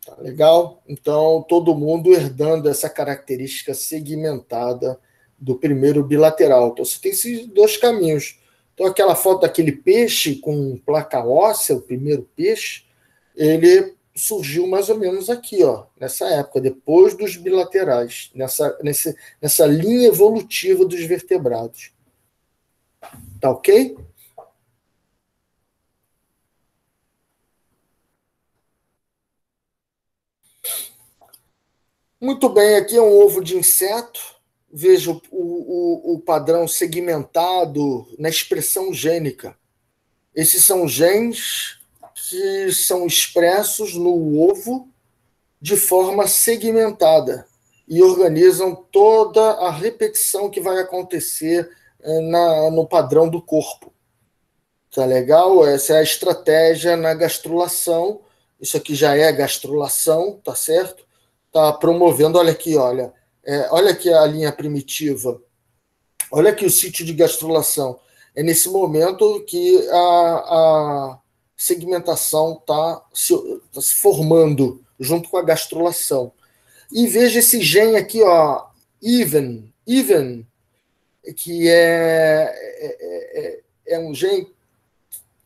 Tá legal? Então, todo mundo herdando essa característica segmentada do primeiro bilateral. Então, você tem esses dois caminhos. Então, aquela foto daquele peixe com placa óssea, o primeiro peixe, ele surgiu mais ou menos aqui, ó, nessa época, depois dos bilaterais, nessa linha evolutiva dos vertebrados. Tá ok? Muito bem, aqui é um ovo de inseto. Veja o padrão segmentado na expressão gênica. Esses são genes que são expressos no ovo de forma segmentada e organizam toda a repetição que vai acontecer no padrão do corpo. Tá legal? Essa é a estratégia na gastrulação. Isso aqui já é gastrulação, tá certo? Tá promovendo, olha aqui, olha aqui a linha primitiva, olha aqui o sítio de gastrulação. É nesse momento que a segmentação está se formando junto com a gastrulação. E veja esse gene aqui, ó, even, que é um gene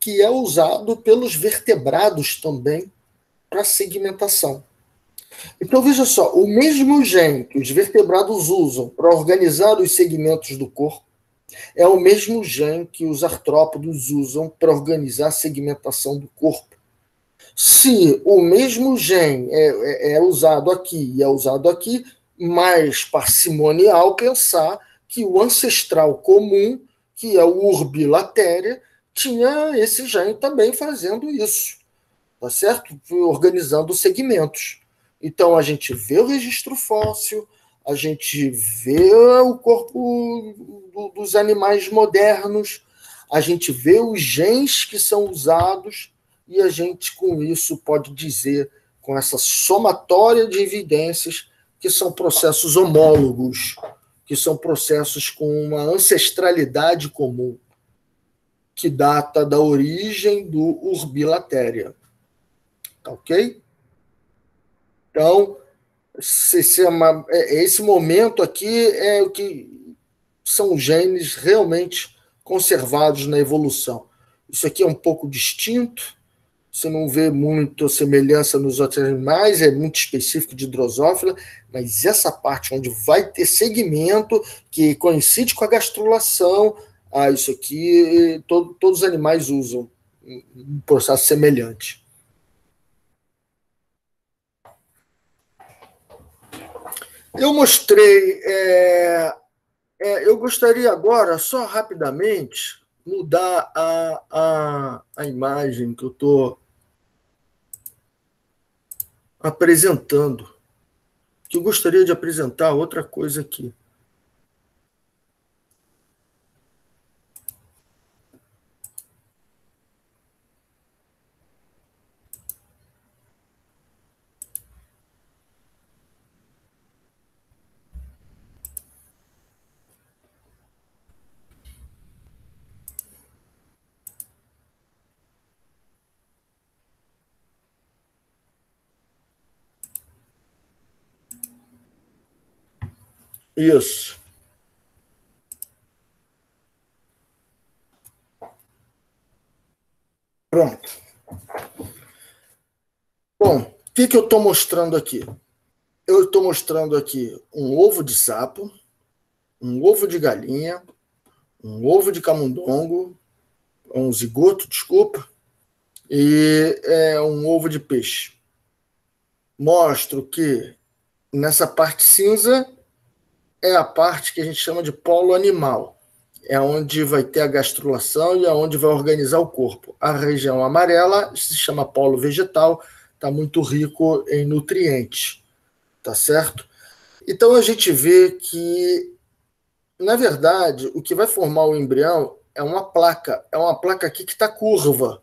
que é usado pelos vertebrados também para segmentação. Então, veja só, o mesmo gene que os vertebrados usam para organizar os segmentos do corpo é o mesmo gene que os artrópodos usam para organizar a segmentação do corpo. Se o mesmo gene é usado aqui e é usado aqui, mais parcimonial pensar que o ancestral comum, que é o Urbilateria, tinha esse gene também fazendo isso, tá certo? Organizando segmentos. Então, a gente vê o registro fóssil, a gente vê o corpo dos animais modernos, a gente vê os genes que são usados, e a gente, com isso, pode dizer, com essa somatória de evidências, que são processos homólogos, que são processos com uma ancestralidade comum, que data da origem do Urbilateria. Tá ok? Então, esse momento aqui é o que são genes realmente conservados na evolução. Isso aqui é um pouco distinto, você não vê muita semelhança nos outros animais, é muito específico de drosófila, mas essa parte onde vai ter segmento que coincide com a gastrulação, isso aqui todos os animais usam um processo semelhante. Eu mostrei, eu gostaria agora, só rapidamente, mudar a imagem que eu estou apresentando, que eu gostaria de apresentar outra coisa aqui. Isso. Pronto. Bom, o que eu estou mostrando aqui? Eu estou mostrando aqui um ovo de sapo, um ovo de galinha, um ovo de camundongo, um zigoto, desculpa, e um ovo de peixe. Mostro que nessa parte cinza é a parte que a gente chama de polo animal. É onde vai ter a gastrulação e é onde vai organizar o corpo. A região amarela se chama polo vegetal, está muito rico em nutrientes, tá certo? Então a gente vê que, na verdade, o que vai formar o embrião é uma placa aqui que está curva,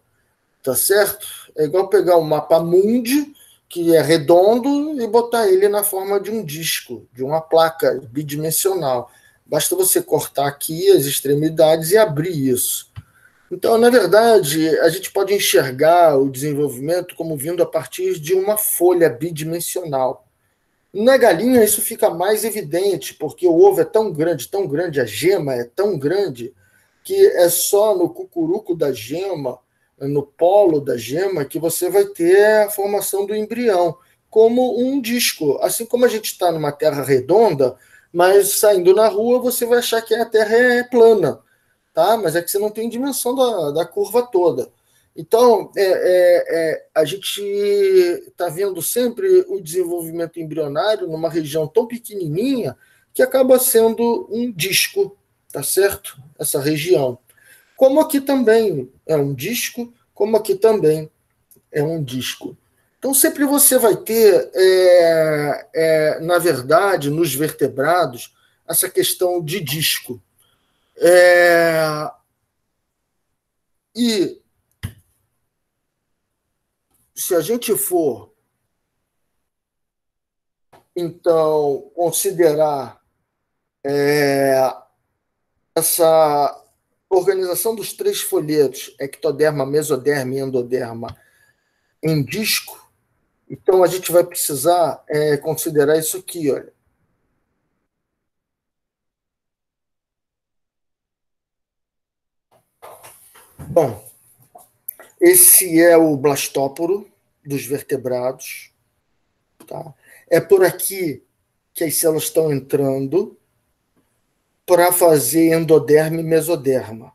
tá certo? É igual pegar um mapa mundi, que é redondo, e botar ele na forma de um disco, de uma placa bidimensional. Basta você cortar aqui as extremidades e abrir isso. Então, na verdade, a gente pode enxergar o desenvolvimento como vindo a partir de uma folha bidimensional. Na galinha, isso fica mais evidente, porque o ovo é tão grande, a gema é tão grande, que é só no cucuruco da gema, no polo da gema, que você vai ter a formação do embrião, como um disco. Assim como a gente está numa terra redonda, mas saindo na rua você vai achar que a terra é plana, tá? Mas é que você não tem dimensão da curva toda. Então, a gente está vendo sempre o desenvolvimento embrionário numa região tão pequenininha que acaba sendo um disco, tá certo? Essa região. Como aqui também é um disco, como aqui também é um disco. Então, sempre você vai ter, na verdade, nos vertebrados, essa questão de disco. E se a gente for, então, considerar essa organização dos três folhetos, ectoderma, mesoderma e endoderma, em disco, então a gente vai precisar considerar isso aqui, olha. Bom, esse é o blastóporo dos vertebrados. Tá? É por aqui que as células estão entrando para fazer endoderma e mesoderma.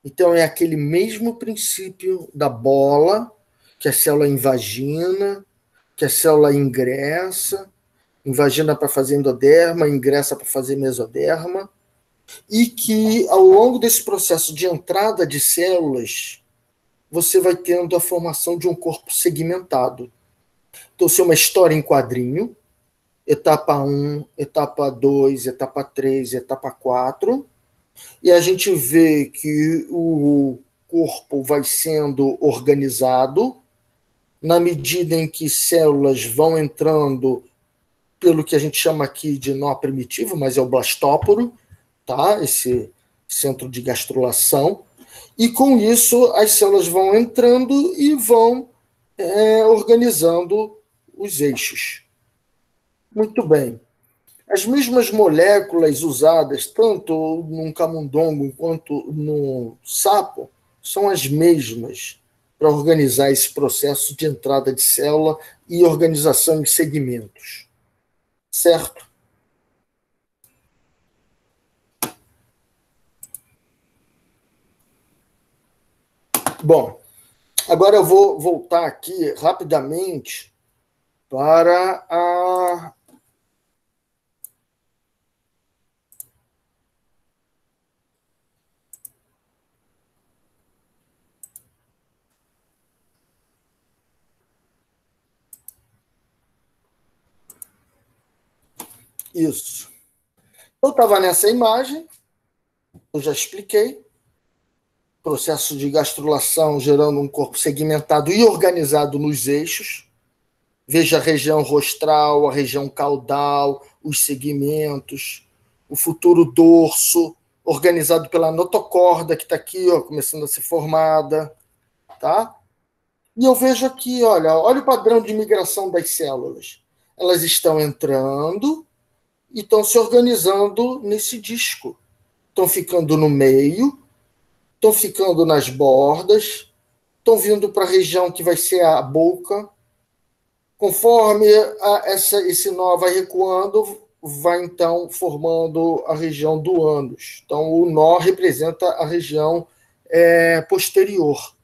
Então, é aquele mesmo princípio da bola, que a célula invagina, que a célula ingressa, invagina para fazer endoderma, ingressa para fazer mesoderma, e que, ao longo desse processo de entrada de células, você vai tendo a formação de um corpo segmentado. Então, se é uma história em quadrinho, etapa 1, etapa 2, etapa 3, etapa 4, e a gente vê que o corpo vai sendo organizado na medida em que células vão entrando pelo que a gente chama aqui de nó primitivo, mas é o blastóporo, tá? Esse centro de gastrulação, e com isso as células vão entrando e vão organizando os eixos. Muito bem. As mesmas moléculas usadas tanto no camundongo quanto no sapo são as mesmas para organizar esse processo de entrada de célula e organização em segmentos. Certo? Bom, agora eu vou voltar aqui rapidamente para a isso. Eu estava nessa imagem, eu já expliquei, processo de gastrulação gerando um corpo segmentado e organizado nos eixos. Veja a região rostral, a região caudal, os segmentos, o futuro dorso, organizado pela notocorda, que está aqui, ó, começando a ser formada. Tá? E eu vejo aqui, olha o padrão de migração das células. Elas estão entrando e estão se organizando nesse disco. Estão ficando no meio, estão ficando nas bordas, estão vindo para a região que vai ser a boca. Conforme esse nó vai recuando, vai então formando a região do ânus. Então, o nó representa a região posterior.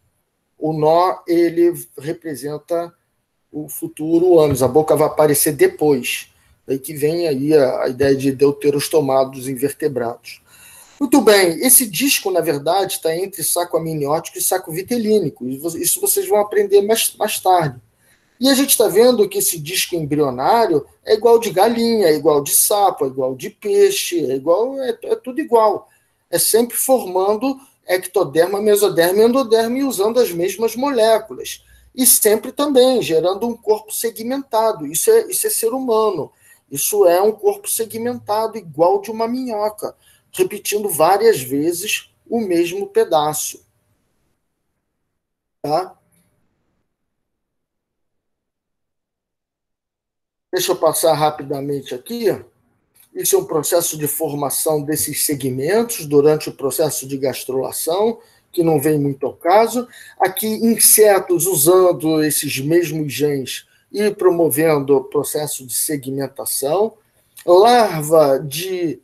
O nó, ele representa o futuro ânus. A boca vai aparecer depois. Daí que vem aí a ideia de deuterostomados invertebrados. Muito bem, esse disco, na verdade, está entre saco amniótico e saco vitelínico. Isso vocês vão aprender mais tarde. E a gente está vendo que esse disco embrionário é igual de galinha, é igual de sapo, é igual de peixe, é tudo igual. É sempre formando ectoderma, mesoderma e endoderma e usando as mesmas moléculas. E sempre também gerando um corpo segmentado. Isso é ser humano. Isso é um corpo segmentado igual de uma minhoca, repetindo várias vezes o mesmo pedaço. Tá? Deixa eu passar rapidamente aqui. Isso é um processo de formação desses segmentos durante o processo de gastrulação, que não vem muito ao caso. Aqui, insetos usando esses mesmos genes e promovendo o processo de segmentação. Larva de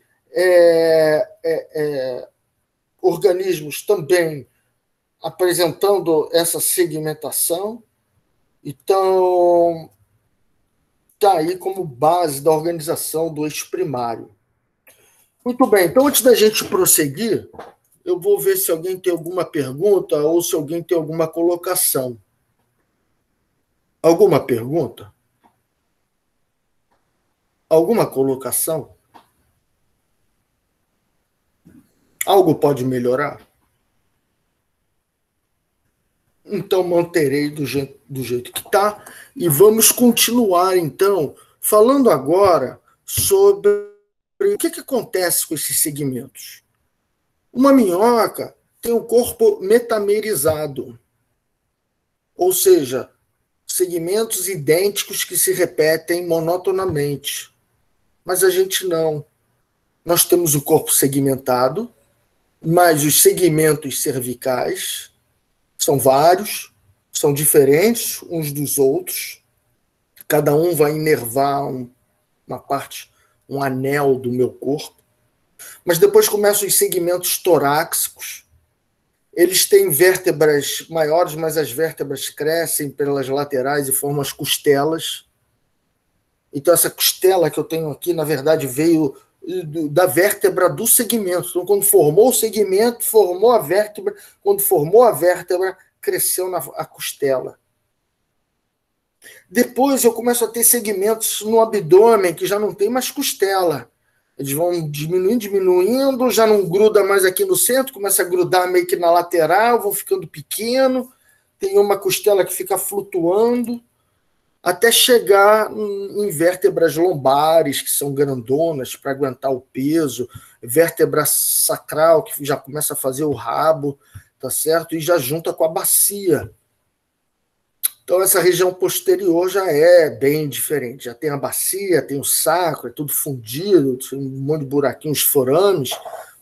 organismos também apresentando essa segmentação. Então, está aí como base da organização do eixo primário. Muito bem, então antes da gente prosseguir, eu vou ver se alguém tem alguma pergunta ou se alguém tem alguma colocação. Alguma pergunta? Alguma colocação? Algo pode melhorar? Então manterei do jeito que está e vamos continuar, então, falando agora sobre o que acontece com esses segmentos. Uma minhoca tem um corpo metamerizado, ou seja, segmentos idênticos que se repetem monotonamente. Mas a gente não. Nós temos o corpo segmentado, mas os segmentos cervicais são vários, são diferentes uns dos outros. Cada um vai inervar uma parte, um anel do meu corpo. Mas depois começam os segmentos torácicos. Eles têm vértebras maiores, mas as vértebras crescem pelas laterais e formam as costelas. Então, essa costela que eu tenho aqui, na verdade, veio da vértebra do segmento. Então, quando formou o segmento, formou a vértebra. Quando formou a vértebra, cresceu a costela. Depois eu começo a ter segmentos no abdômen que já não tem mais costela. Eles vão diminuindo, já não gruda mais aqui no centro, começa a grudar meio que na lateral, vão ficando pequeno, tem uma costela que fica flutuando, até chegar em vértebras lombares, que são grandonas para aguentar o peso, vértebra sacral, que já começa a fazer o rabo, tá certo? E já junta com a bacia. Então, essa região posterior já é bem diferente. Já tem a bacia, tem o sacro, é tudo fundido, tem um monte de buraquinhos, forames,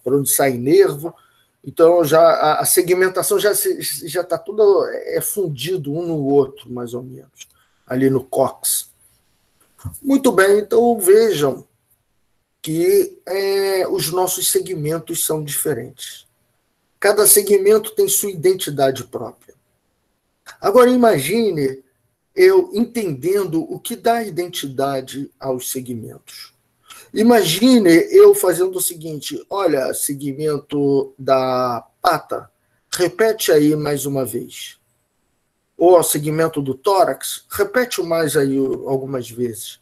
por onde sai nervo. Então, já a segmentação já está tudo fundido um no outro, mais ou menos, ali no cóccix. Muito bem, então vejam que os nossos segmentos são diferentes. Cada segmento tem sua identidade própria. Agora, imagine eu entendendo o que dá identidade aos segmentos. Imagine eu fazendo o seguinte, olha, segmento da pata, repete aí mais uma vez. Ou segmento do tórax, repete mais aí algumas vezes.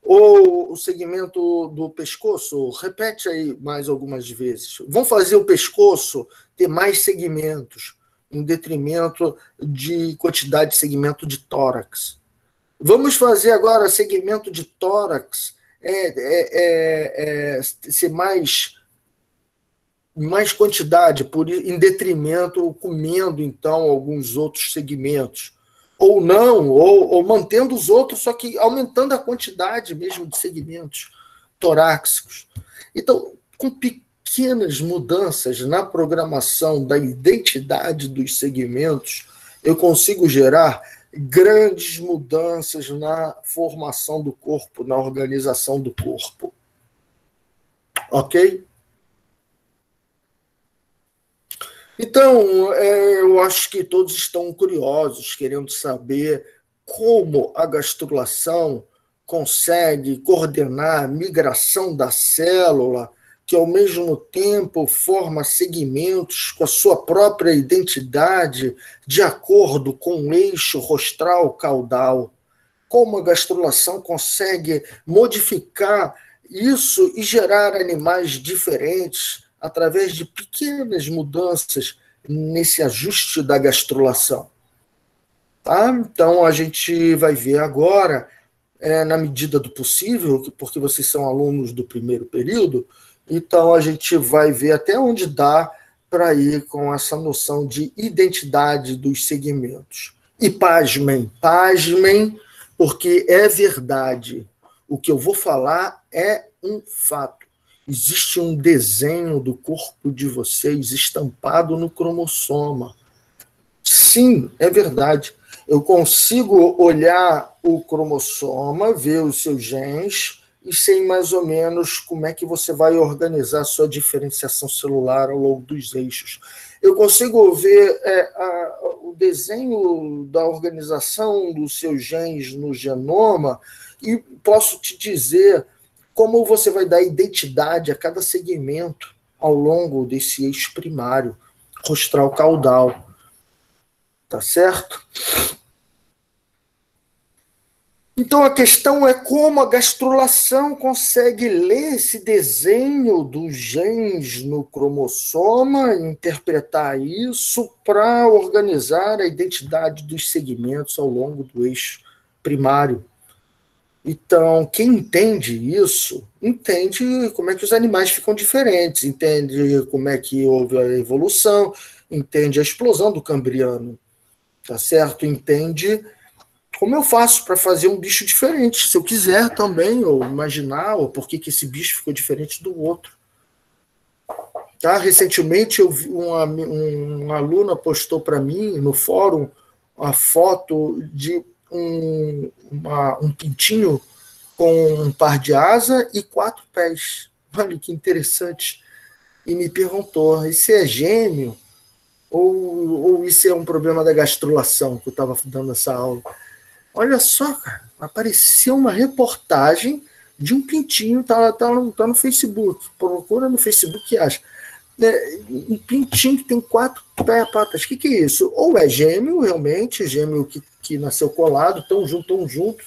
Ou o segmento do pescoço, repete aí mais algumas vezes. Vamos fazer o pescoço ter mais segmentos, em detrimento de quantidade de segmento de tórax. Vamos fazer agora segmento de tórax ser mais quantidade, em detrimento, comendo, então, alguns outros segmentos. Ou não, ou mantendo os outros, só que aumentando a quantidade mesmo de segmentos torácicos. Então, com pequenas mudanças na programação da identidade dos segmentos, eu consigo gerar grandes mudanças na formação do corpo, na organização do corpo. Ok? Então, eu acho que todos estão curiosos, querendo saber como a gastrulação consegue coordenar a migração da célula, que ao mesmo tempo forma segmentos com a sua própria identidade de acordo com o eixo rostral-caudal. Como a gastrulação consegue modificar isso e gerar animais diferentes através de pequenas mudanças nesse ajuste da gastrulação. Tá? Então, a gente vai ver agora, na medida do possível, porque vocês são alunos do primeiro período, então a gente vai ver até onde dá para ir com essa noção de identidade dos segmentos. E pasmem, porque é verdade. O que eu vou falar é um fato. Existe um desenho do corpo de vocês estampado no cromossoma. Sim, é verdade. Eu consigo olhar o cromossoma, ver os seus genes e sei mais ou menos como é que você vai organizar a sua diferenciação celular ao longo dos eixos. Eu consigo ver o desenho da organização dos seus genes no genoma e posso te dizer como você vai dar identidade a cada segmento ao longo desse eixo primário, rostral-caudal. Tá certo? Então, a questão é como a gastrulação consegue ler esse desenho dos genes no cromossoma, interpretar isso para organizar a identidade dos segmentos ao longo do eixo primário. Então, quem entende isso, entende como é que os animais ficam diferentes, entende como é que houve a evolução, entende a explosão do Cambriano, tá certo? Entende como eu faço para fazer um bicho diferente, se eu quiser também, ou imaginar, ou por que esse bicho ficou diferente do outro. Tá? Recentemente, eu vi uma aluna postou para mim, no fórum, a foto de um pintinho com um par de asa e 4 pés. Olha que interessante. E me perguntou, isso é gêmeo? Ou isso é um problema da gastrulação, que eu estava dando essa aula? Olha só, cara, apareceu uma reportagem de um pintinho, tá no Facebook, procura no Facebook e acha. Um pintinho que tem 4 patas, o que é isso? Ou é gêmeo, realmente, gêmeo que que nasceu colado, tão junto,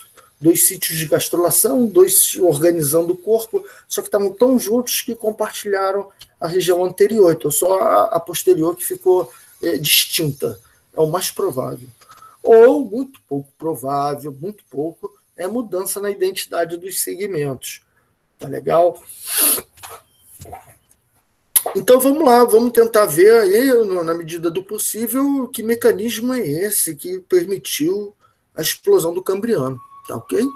dois sítios de gastrulação, dois organizando o corpo, só que estavam tão juntos que compartilharam a região anterior, então só a posterior que ficou distinta. É o mais provável. Ou, muito pouco provável, muito pouco, é mudança na identidade dos segmentos. Tá legal? Então vamos lá, vamos tentar ver aí, na medida do possível, que mecanismo é esse que permitiu a explosão do Cambriano. Tá ok?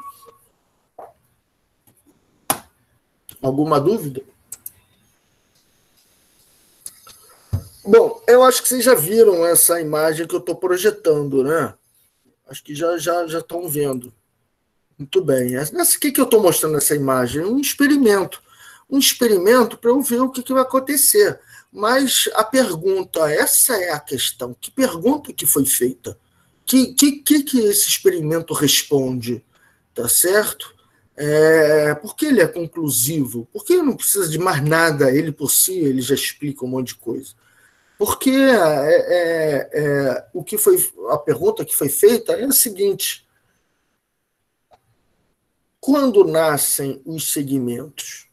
Alguma dúvida? Bom, eu acho que vocês já viram essa imagem que eu estou projetando, né? Acho que já estão vendo. Muito bem. O que eu estou mostrando nessa imagem? Um experimento. Um experimento para eu ver o que vai acontecer. Mas a pergunta, essa é a questão. Que pergunta que foi feita? Que esse experimento responde? Tá certo? Por que ele é conclusivo? Por que não precisa de mais nada? Ele por si, ele já explica um monte de coisa. Porque a pergunta que foi feita é a seguinte: quando nascem os segmentos,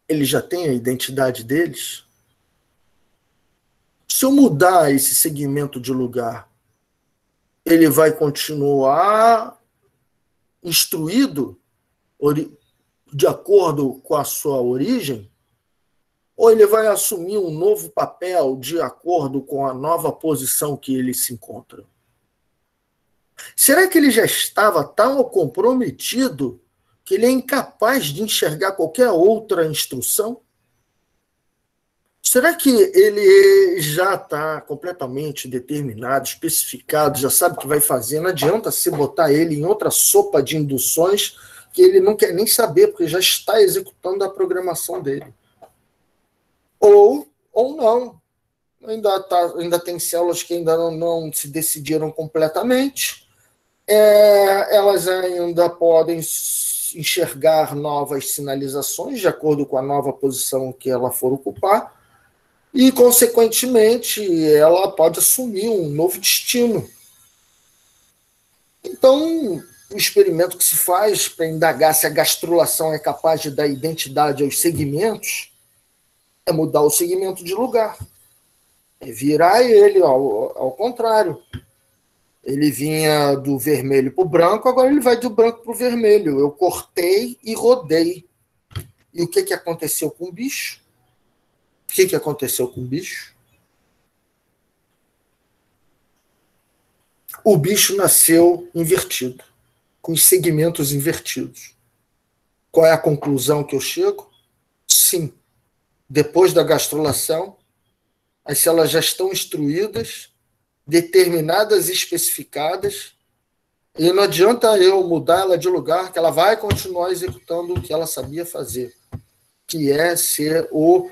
eles já têm a identidade deles? Se eu mudar esse segmento de lugar, ele vai continuar instruído de acordo com a sua origem? Ou ele vai assumir um novo papel de acordo com a nova posição que ele se encontra? Será que ele já estava tão comprometido que ele é incapaz de enxergar qualquer outra instrução? Será que ele já está completamente determinado, especificado, já sabe o que vai fazer? Não adianta se botar ele em outra sopa de induções que ele não quer nem saber, porque já está executando a programação dele. Ou não. Ainda tem células que ainda não se decidiram completamente. Elas ainda podem enxergar novas sinalizações de acordo com a nova posição que ela for ocupar e, consequentemente, ela pode assumir um novo destino. Então, o experimento que se faz para indagar se a gastrulação é capaz de dar identidade aos segmentos é mudar o segmento de lugar. É virar ele ao contrário. Ele vinha do vermelho para o branco, agora ele vai do branco para o vermelho. Eu cortei e rodei. E o que aconteceu com o bicho? O que aconteceu com o bicho? O bicho nasceu invertido, com os segmentos invertidos. Qual é a conclusão que eu chego? Sim. Depois da gastrulação, as células já estão instruídas, determinadas e especificadas, e não adianta eu mudar ela de lugar, que ela vai continuar executando o que ela sabia fazer, que é ser o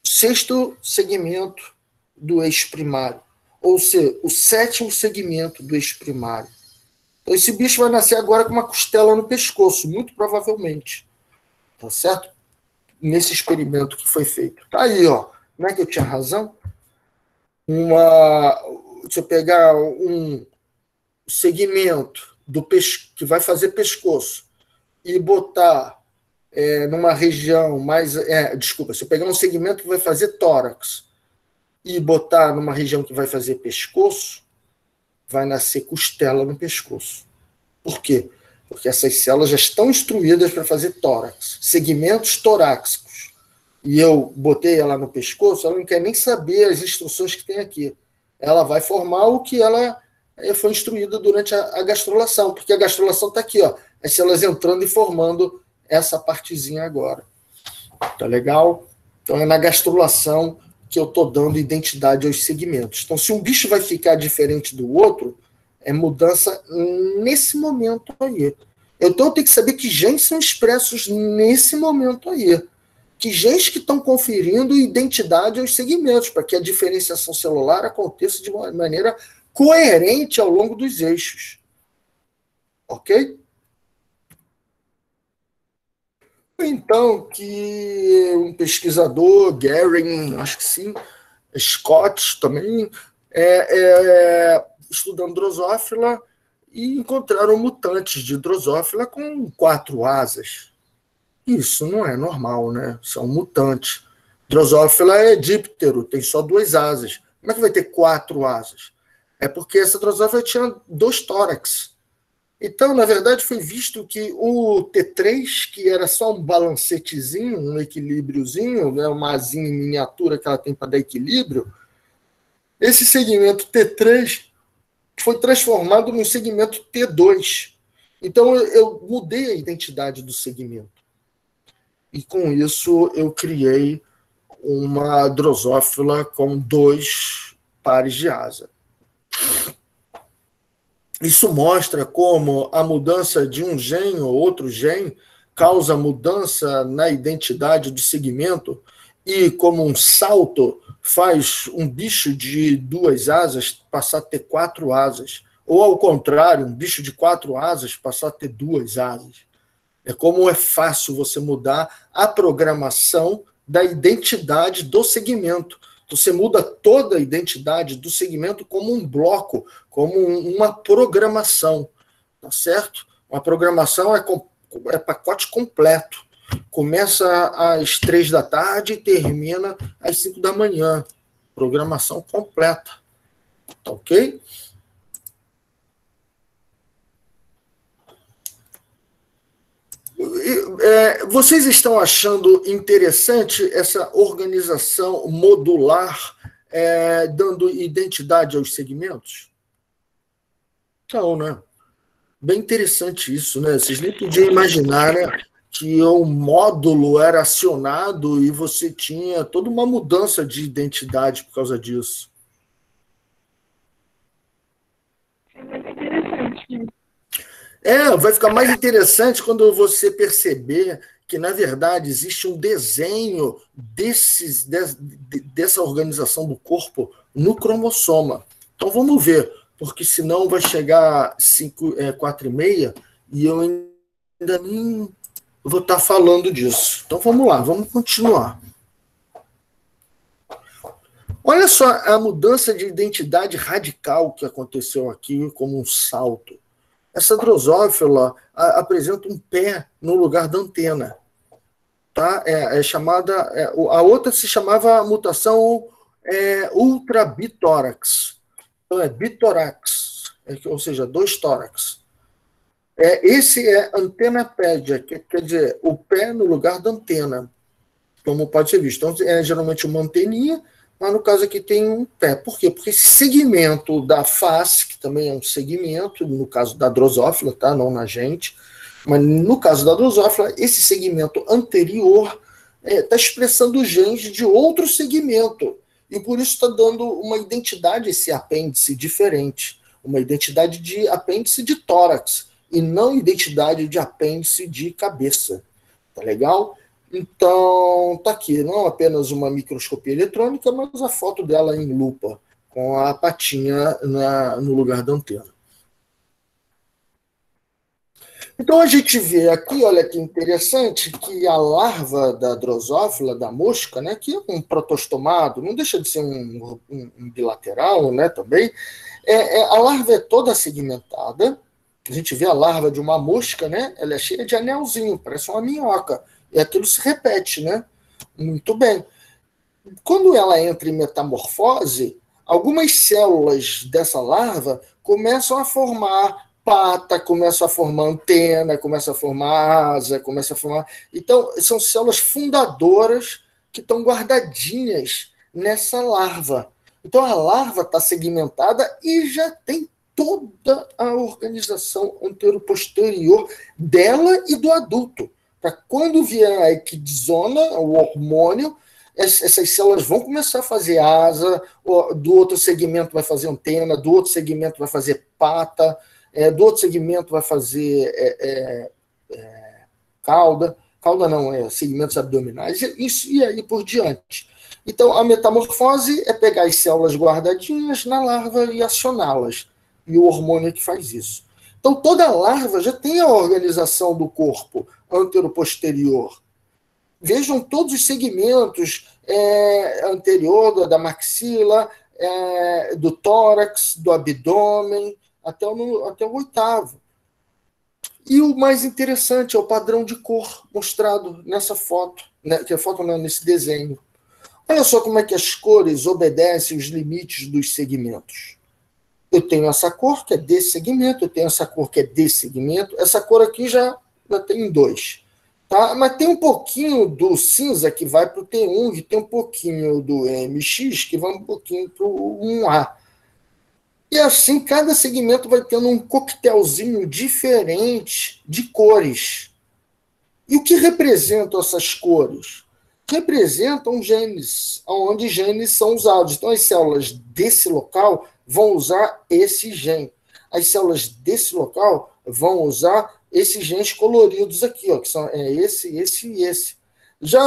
sexto segmento do eixo primário, ou seja, o sétimo segmento do eixo primário. Então, esse bicho vai nascer agora com uma costela no pescoço, muito provavelmente. Tá certo? Nesse experimento que foi feito. Tá aí, ó. Não é que eu tinha razão? Se eu pegar um segmento que vai fazer pescoço e botar numa região mais... se eu pegar um segmento que vai fazer tórax e botar numa região que vai fazer pescoço, vai nascer costela no pescoço. Por quê? Porque essas células já estão instruídas para fazer tórax, segmentos torácicos. E eu botei ela no pescoço, ela não quer nem saber as instruções que tem aqui. Ela vai formar o que ela foi instruída durante a gastrulação, porque a gastrulação está aqui, ó, as células entrando e formando essa partezinha agora. Tá legal? Então é na gastrulação que eu estou dando identidade aos segmentos. Então, se um bicho vai ficar diferente do outro, é mudança nesse momento aí. Então, eu tenho que saber que genes são expressos nesse momento aí. Que genes que estão conferindo identidade aos segmentos, para que a diferenciação celular aconteça de uma maneira coerente ao longo dos eixos. Ok? Então, que um pesquisador, Gary, acho que sim, Scott também, estudando Drosophila e encontraram mutantes de Drosophila com 4 asas. Isso não é normal, né? São mutantes. Drosophila é díptero, tem só 2 asas. Como é que vai ter 4 asas? É porque essa Drosophila tinha 2 tórax. Então, na verdade, foi visto que o T3, que era só um balancetezinho, um equilíbriozinho, né, uma asinha em miniatura que ela tem para dar equilíbrio, esse segmento T3 foi transformado num segmento T2. Então, eu mudei a identidade do segmento. E, com isso, eu criei uma Drosophila com 2 pares de asa. Isso mostra como a mudança de um gene ou outro gene causa mudança na identidade do segmento e como um salto faz um bicho de 2 asas passar a ter 4 asas. Ou, ao contrário, um bicho de 4 asas passar a ter 2 asas. É como é fácil você mudar a programação da identidade do segmento. Você muda toda a identidade do segmento como um bloco, como uma programação, tá certo? Uma programação é pacote completo. Começa às 3 da tarde e termina às 5 da manhã. Programação completa, tá ok? Vocês estão achando interessante essa organização modular, dando identidade aos segmentos? Então, né? Bem interessante isso, né? Vocês nem podiam imaginar, né, que o módulo era acionado e você tinha toda uma mudança de identidade por causa disso. É muito interessante. Vai ficar mais interessante quando você perceber que, na verdade, existe um desenho dessa organização do corpo no cromossoma. Então, vamos ver, porque senão vai chegar 4h30 e eu ainda nem vou estar falando disso. Então, vamos lá, vamos continuar. Olha só a mudança de identidade radical que aconteceu aqui como um salto. Essa Drosophila apresenta um pé no lugar da antena. Tá? A outra se chamava mutação ultrabitórax. Então, é bitórax, ou seja, 2 tórax. Esse é antenapédia, que quer dizer, o pé no lugar da antena, como pode ser visto. Então, é geralmente uma anteninha, mas no caso aqui tem um pé. Por quê? Porque esse segmento da face, que também é um segmento, no caso da Drosophila, tá? Não na gente, mas no caso da Drosophila, esse segmento anterior está expressando genes de outro segmento. E por isso está dando uma identidade, esse apêndice diferente. Uma identidade de apêndice de tórax, e não identidade de apêndice de cabeça. Tá legal? Então, tá aqui, não apenas uma microscopia eletrônica, mas a foto dela em lupa, com a patinha no lugar da antena. Então, a gente vê aqui, olha que interessante, que a larva da Drosophila, da mosca, né, que é um protostomado, não deixa de ser um bilateral, né, também, a larva é toda segmentada. A gente vê a larva de uma mosca, né, ela é cheia de anelzinho, parece uma minhoca. E aquilo se repete, né? Muito bem. Quando ela entra em metamorfose, algumas células dessa larva começam a formar pata, começam a formar antena, começam a formar asa, começam a formar... Então, são células fundadoras que estão guardadinhas nessa larva. Então, a larva está segmentada e já tem toda a organização anteroposterior dela e do adulto. Para quando vier a equidizona, o hormônio, essas células vão começar a fazer asa, do outro segmento vai fazer antena, do outro segmento vai fazer pata, do outro segmento vai fazer cauda não, segmentos abdominais, e aí por diante. Então, a metamorfose é pegar as células guardadinhas na larva e acioná-las, e o hormônio que faz isso. Então, toda larva já tem a organização do corpo anteroposterior. Vejam todos os segmentos anterior da maxila, do tórax, do abdômen, até o oitavo. E o mais interessante é o padrão de cor mostrado nessa foto, né, que a foto não, nesse desenho. Olha só como é que as cores obedecem os limites dos segmentos. Eu tenho essa cor que é desse segmento, eu tenho essa cor que é desse segmento, essa cor aqui já tem 2. Tá? Mas tem um pouquinho do cinza que vai para o T1 e tem um pouquinho do MX que vai um pouquinho para o 1A. E assim, cada segmento vai tendo um coquetelzinho diferente de cores. E o que representam essas cores? Representam genes, onde genes são usados. Então, as células desse local vão usar esse gene. As células desse local vão usar esses genes coloridos aqui, ó, que são esse e esse. Já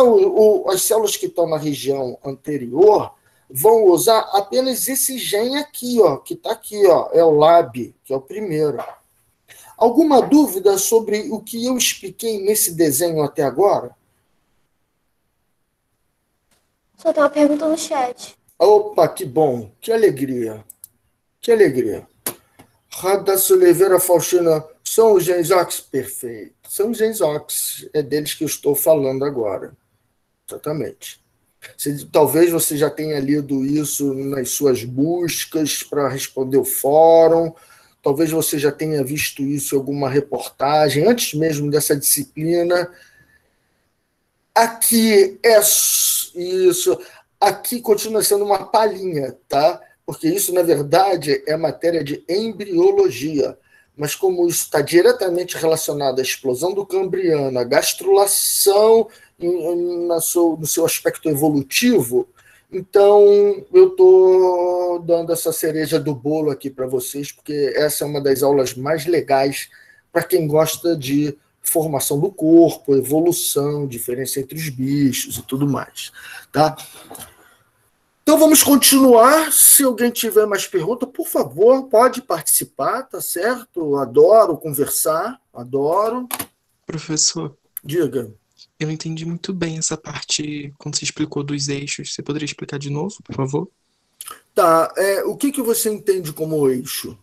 as células que estão na região anterior vão usar apenas esse gene aqui, ó, que está aqui, ó, é o LAB, que é o primeiro. Alguma dúvida sobre o que eu expliquei nesse desenho até agora? Só tem uma pergunta no chat. Opa, que bom, que alegria, que alegria. Radassa Oliveira Faustina, são os genes OX? Perfeito, são os genes OX, é deles que eu estou falando agora, exatamente. Talvez você já tenha lido isso nas suas buscas para responder o fórum, talvez você já tenha visto isso em alguma reportagem, antes mesmo dessa disciplina. Aqui é isso, aqui continua sendo uma palhinha, tá? Porque isso, na verdade, é matéria de embriologia, mas como isso está diretamente relacionado à explosão do Cambriano, à gastrulação no seu aspecto evolutivo, então eu estou dando essa cereja do bolo aqui para vocês, porque essa é uma das aulas mais legais para quem gosta de formação do corpo, evolução, diferença entre os bichos e tudo mais. Tá? Então vamos continuar. Se alguém tiver mais pergunta, por favor, pode participar, tá certo? Adoro conversar, adoro. Professor, diga. Eu não entendi muito bem essa parte quando você explicou dos eixos. Você poderia explicar de novo, por favor? Tá, o que você entende como eixo?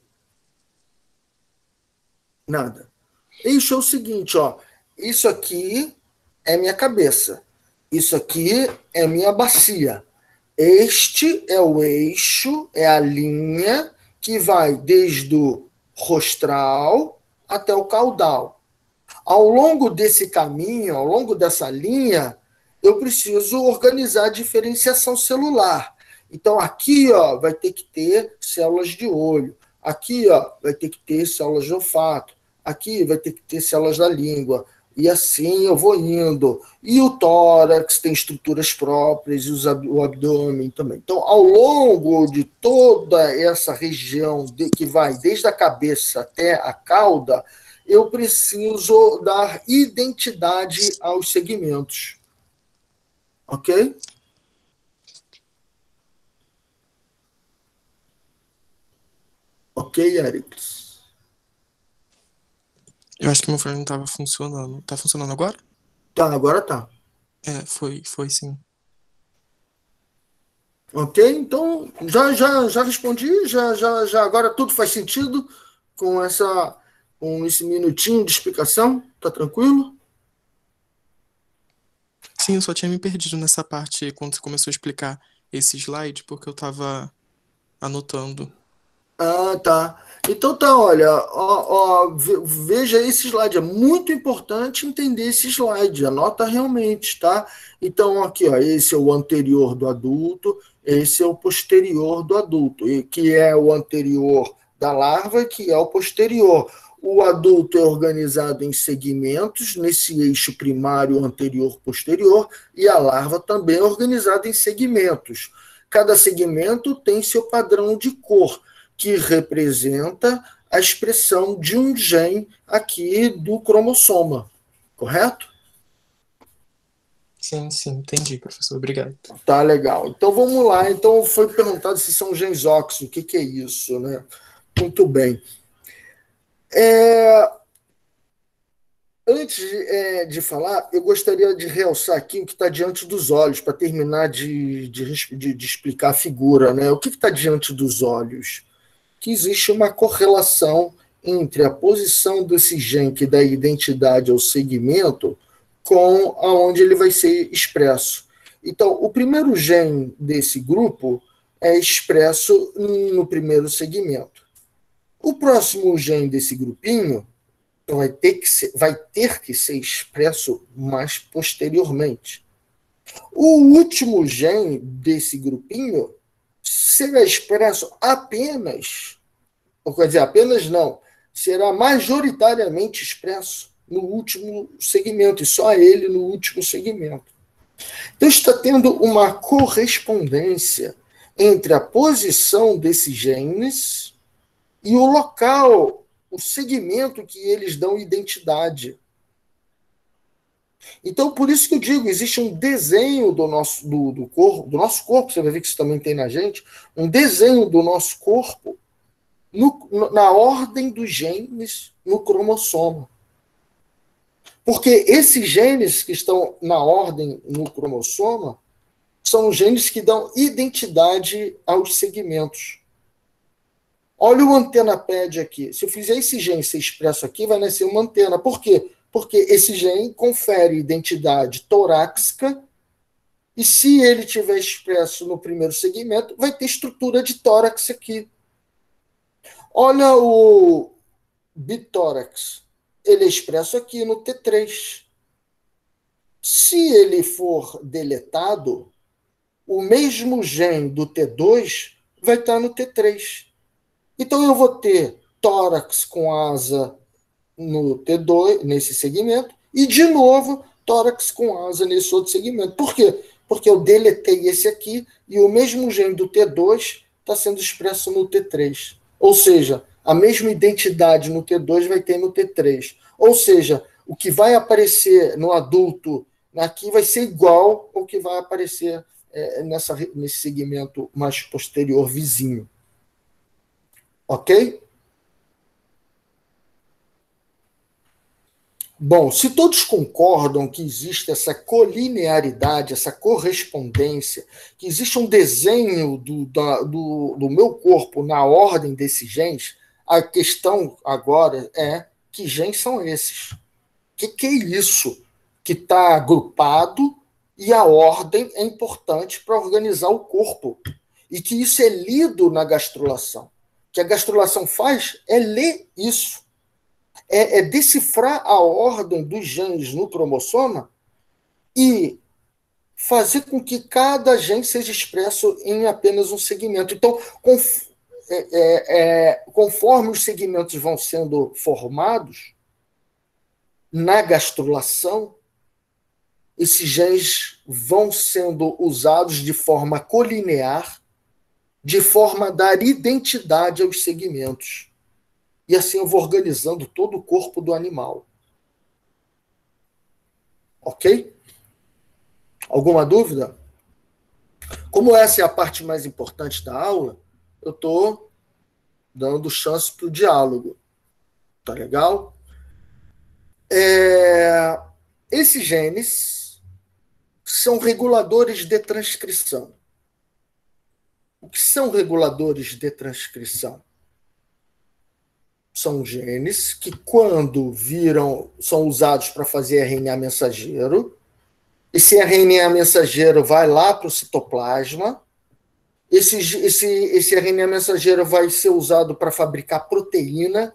Nada. Eixo é o seguinte, ó. Isso aqui é minha cabeça. Isso aqui é minha bacia. Este é o eixo, é a linha que vai desde o rostral até o caudal. Ao longo desse caminho, ao longo dessa linha, eu preciso organizar a diferenciação celular. Então, aqui ó, vai ter que ter células de olho. Aqui ó, vai ter que ter células de olfato. Aqui vai ter que ter células da língua. E assim eu vou indo. E o tórax tem estruturas próprias, e o abdômen também. Então, ao longo de toda essa região que vai desde a cabeça até a cauda, eu preciso dar identidade aos segmentos. Ok? Ok, Ericles? Eu acho que meu fone não estava funcionando. Tá funcionando agora? Tá, agora tá. Foi sim. Ok? Então, já respondi, já agora tudo faz sentido com esse minutinho de explicação? Tá tranquilo? Sim, eu só tinha me perdido nessa parte quando você começou a explicar esse slide, porque eu estava anotando. Ah, tá. Então tá, olha, veja esse slide, é muito importante entender esse slide, anota realmente, tá? Então aqui, ó, esse é o anterior do adulto, esse é o posterior do adulto, e que é o anterior da larva, que é o posterior. O adulto é organizado em segmentos, nesse eixo primário, anterior, posterior, e a larva também é organizada em segmentos. Cada segmento tem seu padrão de cor, que representa a expressão de um gene aqui do cromossoma, correto? Sim, entendi, professor, obrigado. Tá, legal. Então vamos lá. Então foi perguntado se são genes OX, o que é isso, né? Muito bem. Antes de falar, eu gostaria de realçar aqui o que está diante dos olhos, para terminar de explicar a figura. Né? O que está diante dos olhos? Que existe uma correlação entre a posição desse gene que dá identidade ao segmento com aonde ele vai ser expresso. Então, o primeiro gene desse grupo é expresso no primeiro segmento. O próximo gene desse grupinho vai ter que ser expresso mais posteriormente. O último gene desse grupinho será expresso apenas, ou quer dizer, apenas não, será majoritariamente expresso no último segmento, e só ele no último segmento. Então está tendo uma correspondência entre a posição desses genes e o local, o segmento que eles dão identidade. Então, por isso que eu digo, existe um desenho do nosso corpo, você vai ver que isso também tem na gente, um desenho do nosso corpo na ordem dos genes no cromossoma. Porque esses genes que estão na ordem no cromossoma são os genes que dão identidade aos segmentos. Olha o antenapad aqui. Se eu fizer esse gene ser expresso aqui, vai nascer uma antena. Por quê? Porque esse gene confere identidade torácica e se ele tiver expresso no primeiro segmento, vai ter estrutura de tórax aqui. Olha o bitórax. Ele é expresso aqui no T3. Se ele for deletado, o mesmo gene do T2 vai estar no T3. Então, eu vou ter tórax com asa no T2, nesse segmento, e, de novo, tórax com asa nesse outro segmento. Por quê? Porque eu deletei esse aqui e o mesmo gene do T2 está sendo expresso no T3. Ou seja, a mesma identidade no T2 vai ter no T3. Ou seja, o que vai aparecer no adulto aqui vai ser igual ao que vai aparecer nesse segmento mais posterior vizinho. Ok? Bom, se todos concordam que existe essa colinearidade, essa correspondência, que existe um desenho do meu corpo na ordem desses genes, a questão agora é que genes são esses? O que é isso que está agrupado e a ordem é importante para organizar o corpo? E que isso é lido na gastrulação. O que a gastrulação faz é ler isso. É decifrar a ordem dos genes no cromossoma e fazer com que cada gene seja expresso em apenas um segmento. Então, conforme os segmentos vão sendo formados, na gastrulação, esses genes vão sendo usados de forma colinear, de forma a dar identidade aos segmentos. E assim eu vou organizando todo o corpo do animal. Ok? Alguma dúvida? Como essa é a parte mais importante da aula, eu estou dando chance para o diálogo. Tá legal? Esses genes são reguladores de transcrição. O que são reguladores de transcrição? São genes que, quando são usados para fazer RNA mensageiro, esse RNA mensageiro vai lá para o citoplasma, esse RNA mensageiro vai ser usado para fabricar proteína,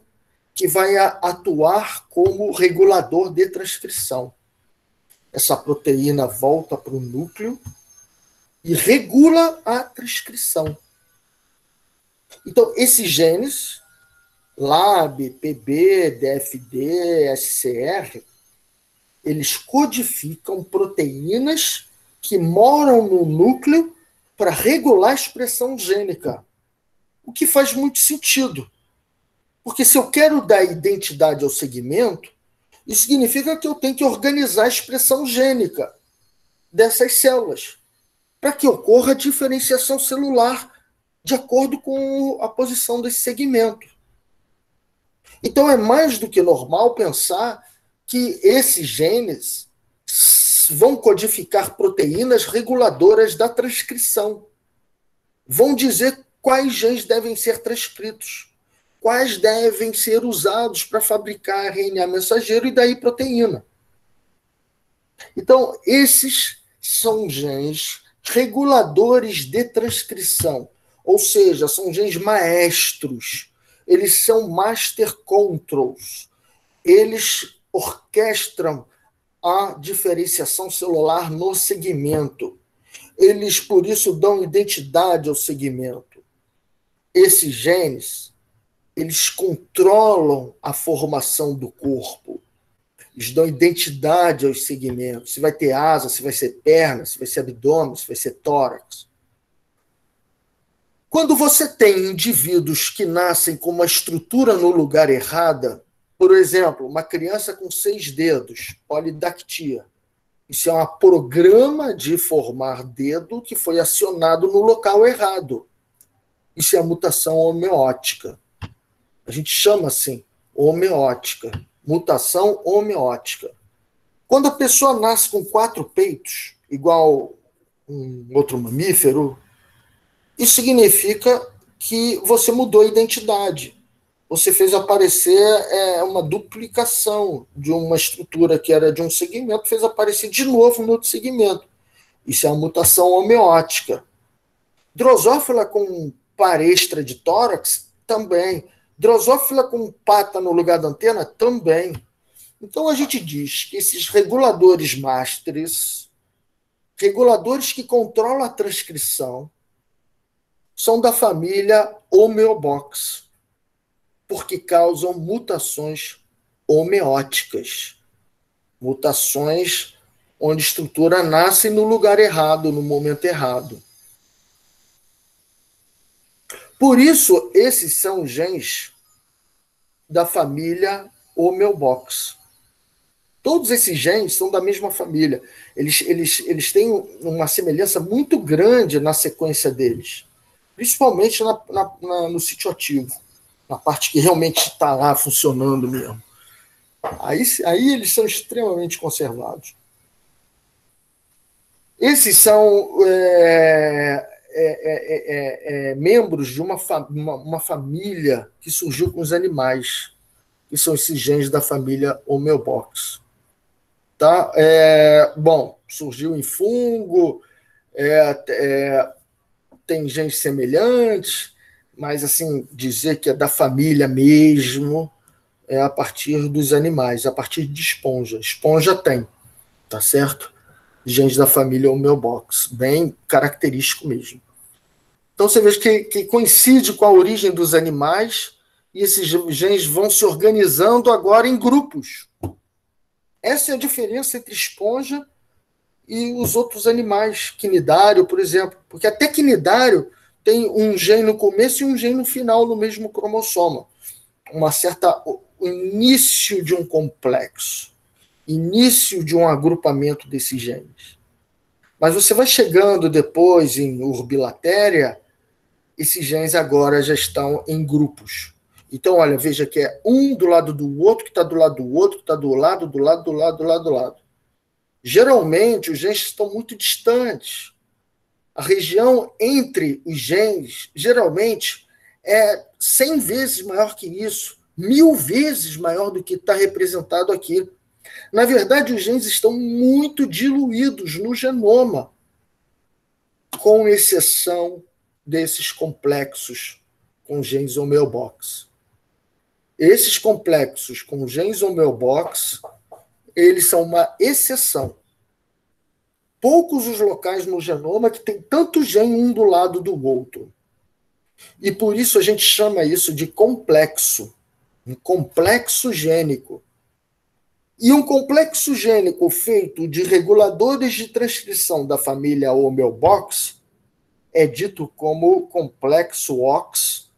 que vai atuar como regulador de transcrição. Essa proteína volta para o núcleo e regula a transcrição. Então, esses genes, LAB, PB, DFD, SCR, eles codificam proteínas que moram no núcleo para regular a expressão gênica, o que faz muito sentido. Porque se eu quero dar identidade ao segmento, isso significa que eu tenho que organizar a expressão gênica dessas células, para que ocorra a diferenciação celular de acordo com a posição desse segmento. Então, é mais do que normal pensar que esses genes vão codificar proteínas reguladoras da transcrição. Vão dizer quais genes devem ser transcritos, quais devem ser usados para fabricar RNA mensageiro e daí proteína. Então, esses são genes reguladores de transcrição, ou seja, são genes maestros, eles são master controls, eles orquestram a diferenciação celular no segmento. Eles, por isso, dão identidade ao segmento. Esses genes, eles controlam a formação do corpo. Eles dão identidade aos segmentos. Se vai ter asa, se vai ser perna, se vai ser abdômen, se vai ser tórax. Quando você tem indivíduos que nascem com uma estrutura no lugar errada, por exemplo, uma criança com 6 dedos, polidactia. Isso é um programa de formar dedo que foi acionado no local errado. Isso é a mutação homeótica. A gente chama assim, homeótica. Mutação homeótica. Quando a pessoa nasce com 4 peitos, igual um outro mamífero, isso significa que você mudou a identidade. Você fez aparecer uma duplicação de uma estrutura que era de um segmento, fez aparecer de novo no outro segmento. Isso é uma mutação homeótica. Drosófila com palestra de tórax, também. Drosófila com pata no lugar da antena, também. Então a gente diz que esses reguladores masters, reguladores que controlam a transcrição, são da família Homeobox, porque causam mutações homeóticas. Mutações onde a estrutura nasce no lugar errado, no momento errado. Por isso, esses são genes da família Homeobox. Todos esses genes são da mesma família. Eles têm uma semelhança muito grande na sequência deles, principalmente no sítio ativo, na parte que realmente está lá funcionando mesmo. Aí eles são extremamente conservados. Esses são membros de uma família que surgiu com os animais, que são esses genes da família Homeobox. Tá? Bom, surgiu em fungo, tem genes semelhantes, mas assim, dizer que é da família mesmo é a partir dos animais, a partir de esponja. Esponja tem, tá certo? Genes da família Homeobox, bem característico mesmo. Então você vê que coincide com a origem dos animais e esses genes vão se organizando agora em grupos. Essa é a diferença entre esponja e os outros animais, quinidário, por exemplo. Porque até quinidário tem um gene no começo e um gene no final no mesmo cromossoma. O início de um complexo, início de um agrupamento desses genes. Mas você vai chegando depois em Urbilateria, esses genes agora já estão em grupos. Então, olha, veja que é um do lado do outro, que está do lado do outro, que está do lado. Geralmente, os genes estão muito distantes. A região entre os genes, geralmente, é 100 vezes maior que isso, 1000 vezes maior do que está representado aqui. Na verdade, os genes estão muito diluídos no genoma, com exceção desses complexos com genes Homeobox. Esses complexos com genes Homeobox, eles são uma exceção. Poucos os locais no genoma que tem tanto gene um do lado do outro. E por isso a gente chama isso de complexo, um complexo gênico. E um complexo gênico feito de reguladores de transcrição da família Homeobox é dito como complexo OX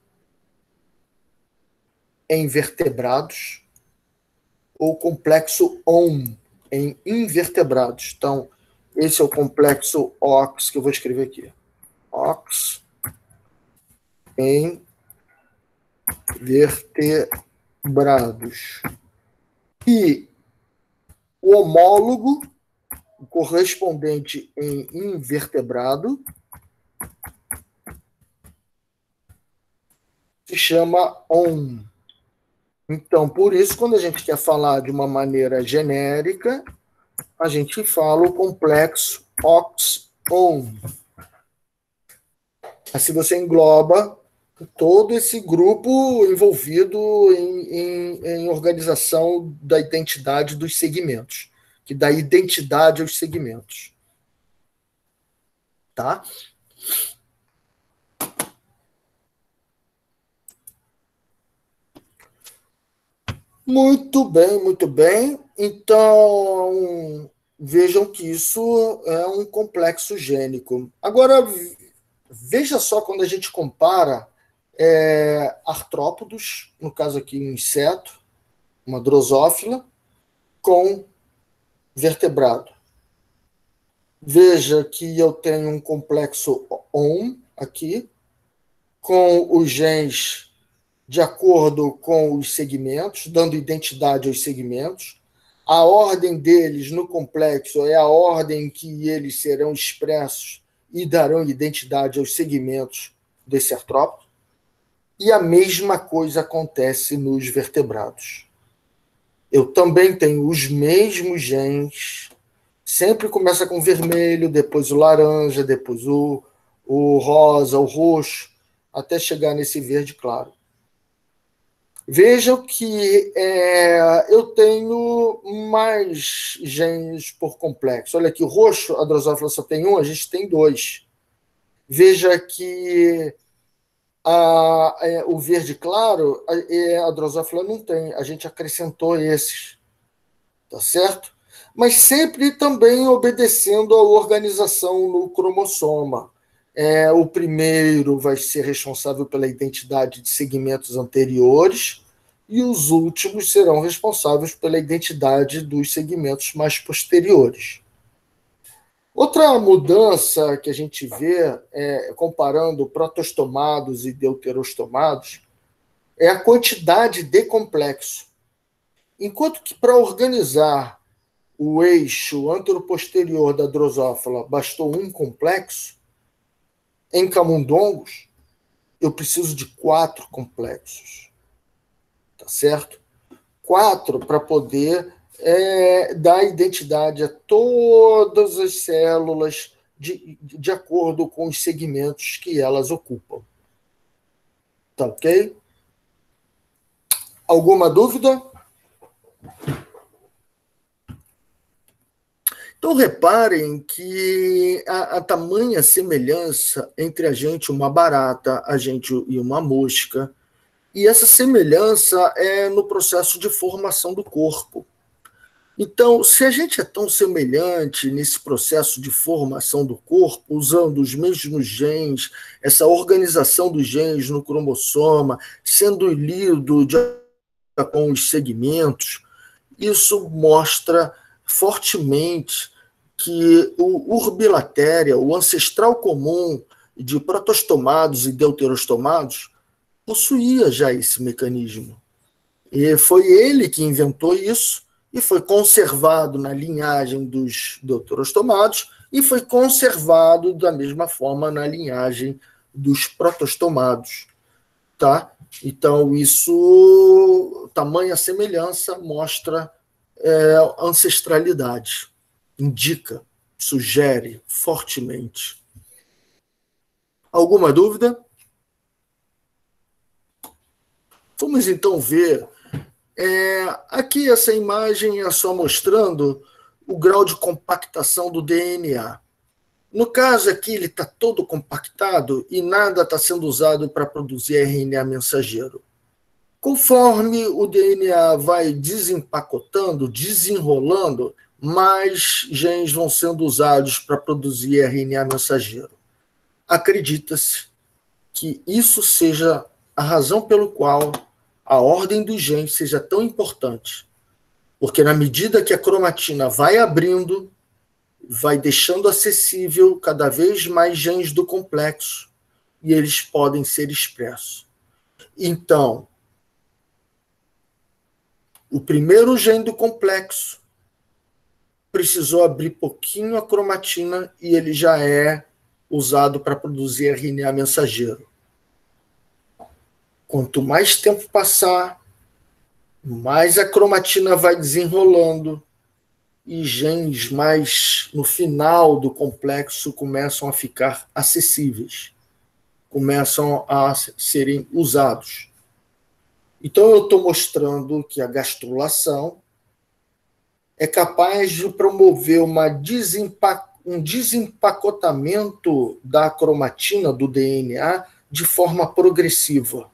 em vertebrados ou complexo OM em invertebrados. Então, esse é o complexo OX que eu vou escrever aqui. OX em vertebrados. E o homólogo, o correspondente em invertebrado, se chama ON. Então, por isso, quando a gente quer falar de uma maneira genérica, a gente fala o complexo OX-ON. Assim você engloba todo esse grupo envolvido em organização da identidade dos segmentos, que dá identidade aos segmentos. Tá? Muito bem, muito bem. Então, vejam que isso é um complexo gênico. Agora, veja só quando a gente compara artrópodos, no caso aqui um inseto, uma drosófila, com vertebrado. Veja que eu tenho um complexo ON aqui, com os genes de acordo com os segmentos, dando identidade aos segmentos. A ordem deles no complexo é a ordem em que eles serão expressos e darão identidade aos segmentos desse artrópode. E a mesma coisa acontece nos vertebrados. Eu também tenho os mesmos genes, sempre começa com vermelho, depois o laranja, depois o rosa, o roxo, até chegar nesse verde claro. Vejam que eu tenho mais genes por complexo. Olha aqui, o roxo, a drosófila só tem um, a gente tem dois. Veja que o verde claro, a drosófila não tem, a gente acrescentou esses. Tá certo? Mas sempre também obedecendo à organização no cromossoma. O primeiro vai ser responsável pela identidade de segmentos anteriores e os últimos serão responsáveis pela identidade dos segmentos mais posteriores. Outra mudança que a gente vê, comparando protostomados e deuterostomados, é a quantidade de complexo. Enquanto que para organizar o eixo anteroposterior da drosófila bastou um complexo, em camundongos, eu preciso de 4 complexos. Tá certo? 4 para poder dar identidade a todas as células de acordo com os segmentos que elas ocupam. Tá ok? Alguma dúvida? Então, reparem que a tamanha semelhança entre a gente, uma barata, a gente e uma mosca, e essa semelhança é no processo de formação do corpo. Então, se a gente é tão semelhante nesse processo de formação do corpo, usando os mesmos genes, essa organização dos genes no cromossoma, sendo lido com os segmentos, isso mostra fortemente que o Urbilateria, o ancestral comum de protostomados e deuterostomados, possuía já esse mecanismo. E foi ele que inventou isso e foi conservado na linhagem dos deuterostomados e foi conservado da mesma forma na linhagem dos protostomados. Tá? Então, isso, tamanha semelhança, mostra ancestralidade, indica, sugere fortemente. Alguma dúvida? Vamos então ver. Aqui essa imagem é só mostrando o grau de compactação do DNA. No caso aqui, ele está todo compactado e nada está sendo usado para produzir RNA mensageiro. Conforme o DNA vai desempacotando, desenrolando, mais genes vão sendo usados para produzir RNA mensageiro. Acredita-se que isso seja a razão pelo qual a ordem dos genes seja tão importante. Porque na medida que a cromatina vai abrindo, vai deixando acessível cada vez mais genes do complexo e eles podem ser expressos. Então, o primeiro gene do complexo precisou abrir pouquinho a cromatina e ele já é usado para produzir RNA mensageiro. Quanto mais tempo passar, mais a cromatina vai desenrolando e genes mais no final do complexo começam a ficar acessíveis, começam a serem usados. Então, eu estou mostrando que a gastrulação é capaz de promover um desempacotamento da cromatina, do DNA, de forma progressiva,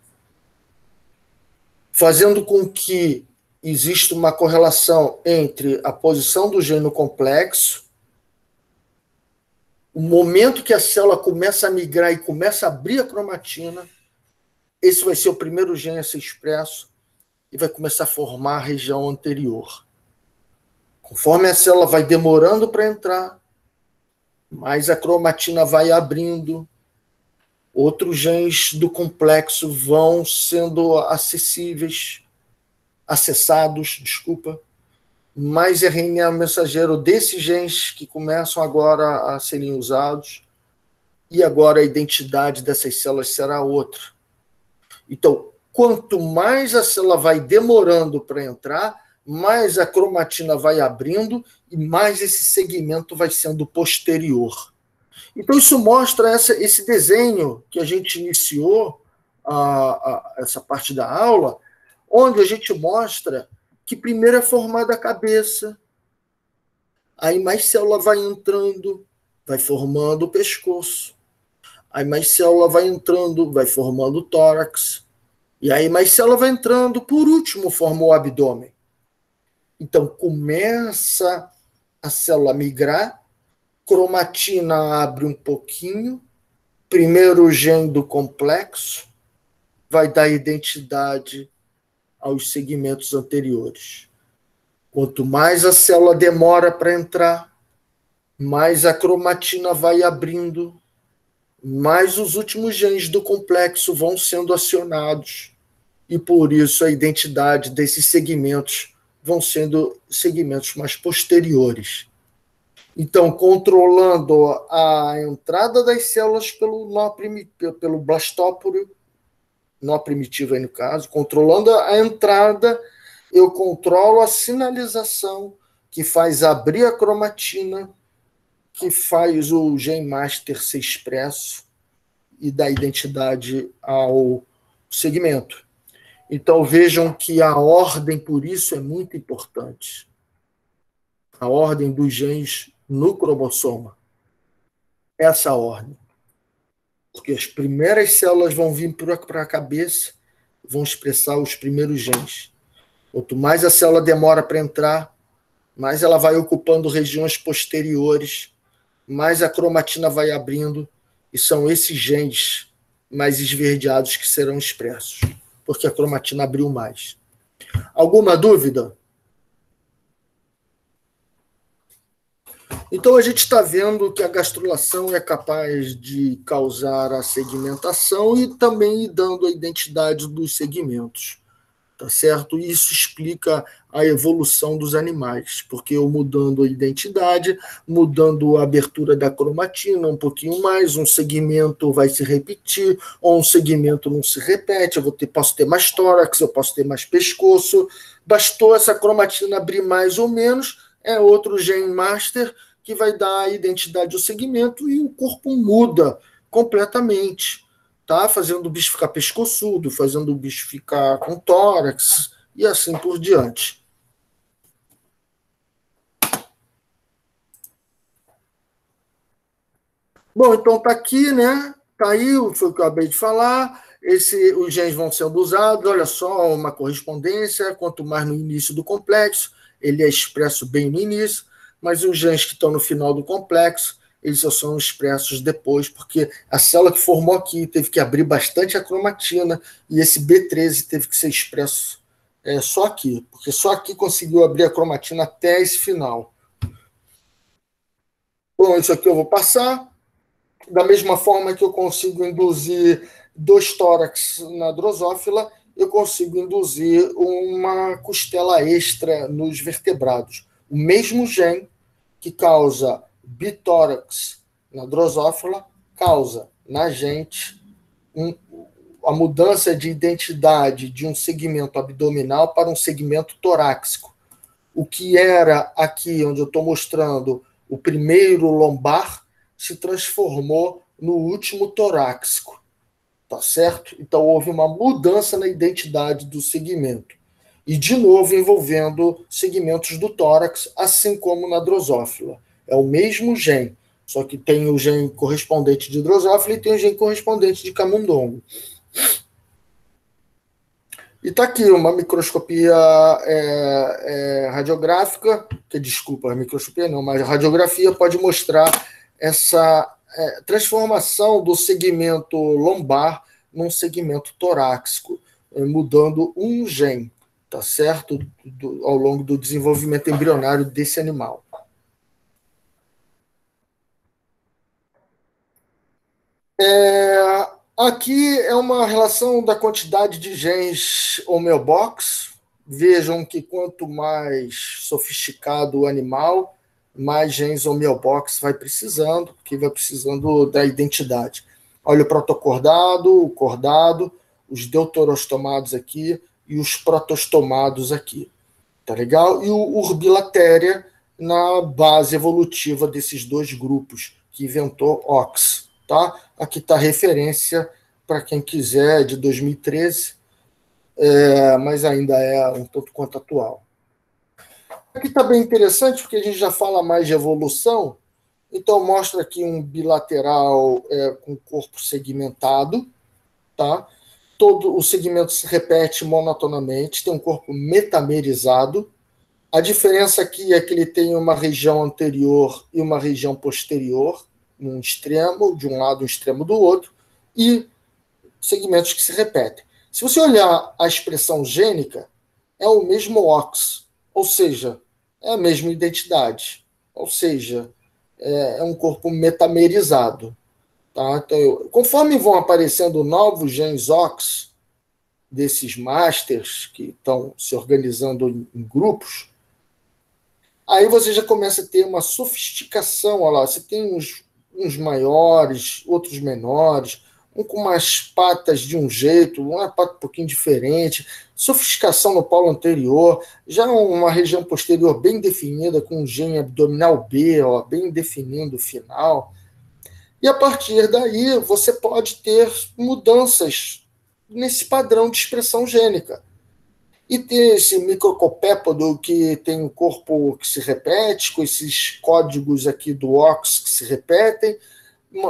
fazendo com que exista uma correlação entre a posição do gene no complexo, o momento que a célula começa a migrar e começa a abrir a cromatina, esse vai ser o primeiro gene a ser expresso e vai começar a formar a região anterior. Conforme a célula vai demorando para entrar, mais a cromatina vai abrindo, outros genes do complexo vão sendo acessados, mais RNA mensageiro desses genes que começam agora a serem usados, e agora a identidade dessas células será outra. Então, quanto mais a célula vai demorando para entrar, mais a cromatina vai abrindo e mais esse segmento vai sendo posterior. Então, isso mostra esse desenho que a gente iniciou, essa parte da aula, onde a gente mostra que primeiro é formada a cabeça, aí mais célula vai entrando, vai formando o pescoço, aí mais célula vai entrando, vai formando o tórax, e aí mais célula vai entrando, por último forma o abdômen. Então começa a célula migrar, cromatina abre um pouquinho, primeiro gene do complexo vai dar identidade aos segmentos anteriores. Quanto mais a célula demora para entrar, mais a cromatina vai abrindo, mais os últimos genes do complexo vão sendo acionados, e por isso a identidade desses segmentos vão sendo segmentos mais posteriores. Então, controlando a entrada das células pelo blastóporo, nó primitivo aí no caso, controlando a entrada, eu controlo a sinalização que faz abrir a cromatina, que faz o gene master ser expresso e dá identidade ao segmento. Então vejam que a ordem, por isso, é muito importante. A ordem dos genes no cromossoma. Essa ordem. Porque as primeiras células vão vir para a cabeça, vão expressar os primeiros genes. Quanto mais a célula demora para entrar, mais ela vai ocupando regiões posteriores, mais a cromatina vai abrindo, e são esses genes mais esverdeados que serão expressos, porque a cromatina abriu mais. Alguma dúvida? Então, a gente está vendo que a gastrulação é capaz de causar a segmentação e também ir dando a identidade dos segmentos, tá certo? E isso explica a evolução dos animais, porque eu mudando a identidade, mudando a abertura da cromatina um pouquinho mais, um segmento vai se repetir, ou um segmento não se repete, posso ter mais tórax, eu posso ter mais pescoço, bastou essa cromatina abrir mais ou menos, é outro gene master que vai dar a identidade ao segmento e o corpo muda completamente, tá? Fazendo o bicho ficar pescoçudo, fazendo o bicho ficar com tórax e assim por diante. Bom, então tá aqui, né? Tá aí, foi o que eu acabei de falar. Os genes vão sendo usados, olha só, uma correspondência, quanto mais no início do complexo, ele é expresso bem no início, mas os genes que estão no final do complexo, eles só são expressos depois, porque a célula que formou aqui teve que abrir bastante a cromatina, e esse B13 teve que ser expresso só aqui, porque só aqui conseguiu abrir a cromatina até esse final. Bom, isso aqui eu vou passar. Da mesma forma que eu consigo induzir 2 tórax na drosófila, eu consigo induzir uma costela extra nos vertebrados. O mesmo gene, que causa bitórax na drosófila, causa na gente a mudança de identidade de um segmento abdominal para um segmento torácico. O que era aqui, onde eu estou mostrando o primeiro lombar, se transformou no último torácico. Tá certo? Então, houve uma mudança na identidade do segmento. E, de novo, envolvendo segmentos do tórax, assim como na drosófila. É o mesmo gene, só que tem o gene correspondente de drosófila e tem o gene correspondente de camundongo. E está aqui uma microscopia radiográfica, que desculpa, a microscopia não, mas a radiografia pode mostrar essa transformação do segmento lombar num segmento torácico, mudando um gene, tá certo? Ao longo do desenvolvimento embrionário desse animal. Aqui é uma relação da quantidade de genes homeobox. Vejam que quanto mais sofisticado o animal, mais genes homeobox vai precisando, porque vai precisando da identidade. Olha o protocordado, o cordado, os deuterostomados aqui e os protostomados aqui. Tá legal? E o Urbilateria na base evolutiva desses dois grupos que inventou Ox. Tá? Aqui está a referência para quem quiser, de 2013, mas ainda é um tanto quanto atual. Aqui está bem interessante, porque a gente já fala mais de evolução, então mostra aqui um bilateral com corpo segmentado, tá? Todo o segmento se repete monotonamente, tem um corpo metamerizado. A diferença aqui é que ele tem uma região anterior e uma região posterior, num extremo, de um lado, um extremo do outro, e segmentos que se repetem. Se você olhar a expressão gênica, é o mesmo OX, ou seja, é a mesma identidade, ou seja, é um corpo metamerizado. Tá? Então, conforme vão aparecendo novos genes OX, desses masters que estão se organizando em grupos, aí você já começa a ter uma sofisticação. Olha lá, você tem uns maiores, outros menores, um com umas patas de um jeito, uma pata um pouquinho diferente, sofisticação no polo anterior, já uma região posterior bem definida, com um gene abdominal B, ó, bem definindo o final. E a partir daí você pode ter mudanças nesse padrão de expressão gênica. E ter esse microcopépado que tem um corpo que se repete, com esses códigos aqui do OX que se repetem,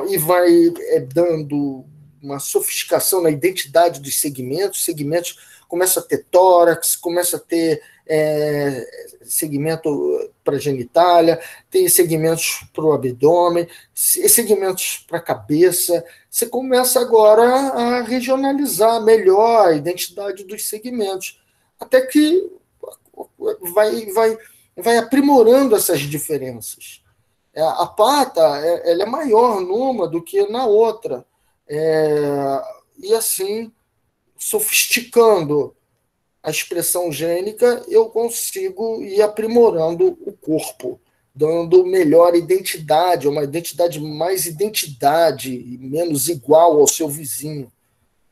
e vai dando uma sofisticação na identidade dos segmentos. Segmentos começa a ter tórax, começa a ter segmento para a genitália, tem segmentos para o abdômen, segmentos para a cabeça. Você começa agora a regionalizar melhor a identidade dos segmentos, até que vai aprimorando essas diferenças. A pata ela é maior numa do que na outra, e assim, sofisticando a expressão gênica, eu consigo ir aprimorando o corpo, dando melhor identidade, uma identidade mais identidade e menos igual ao seu vizinho.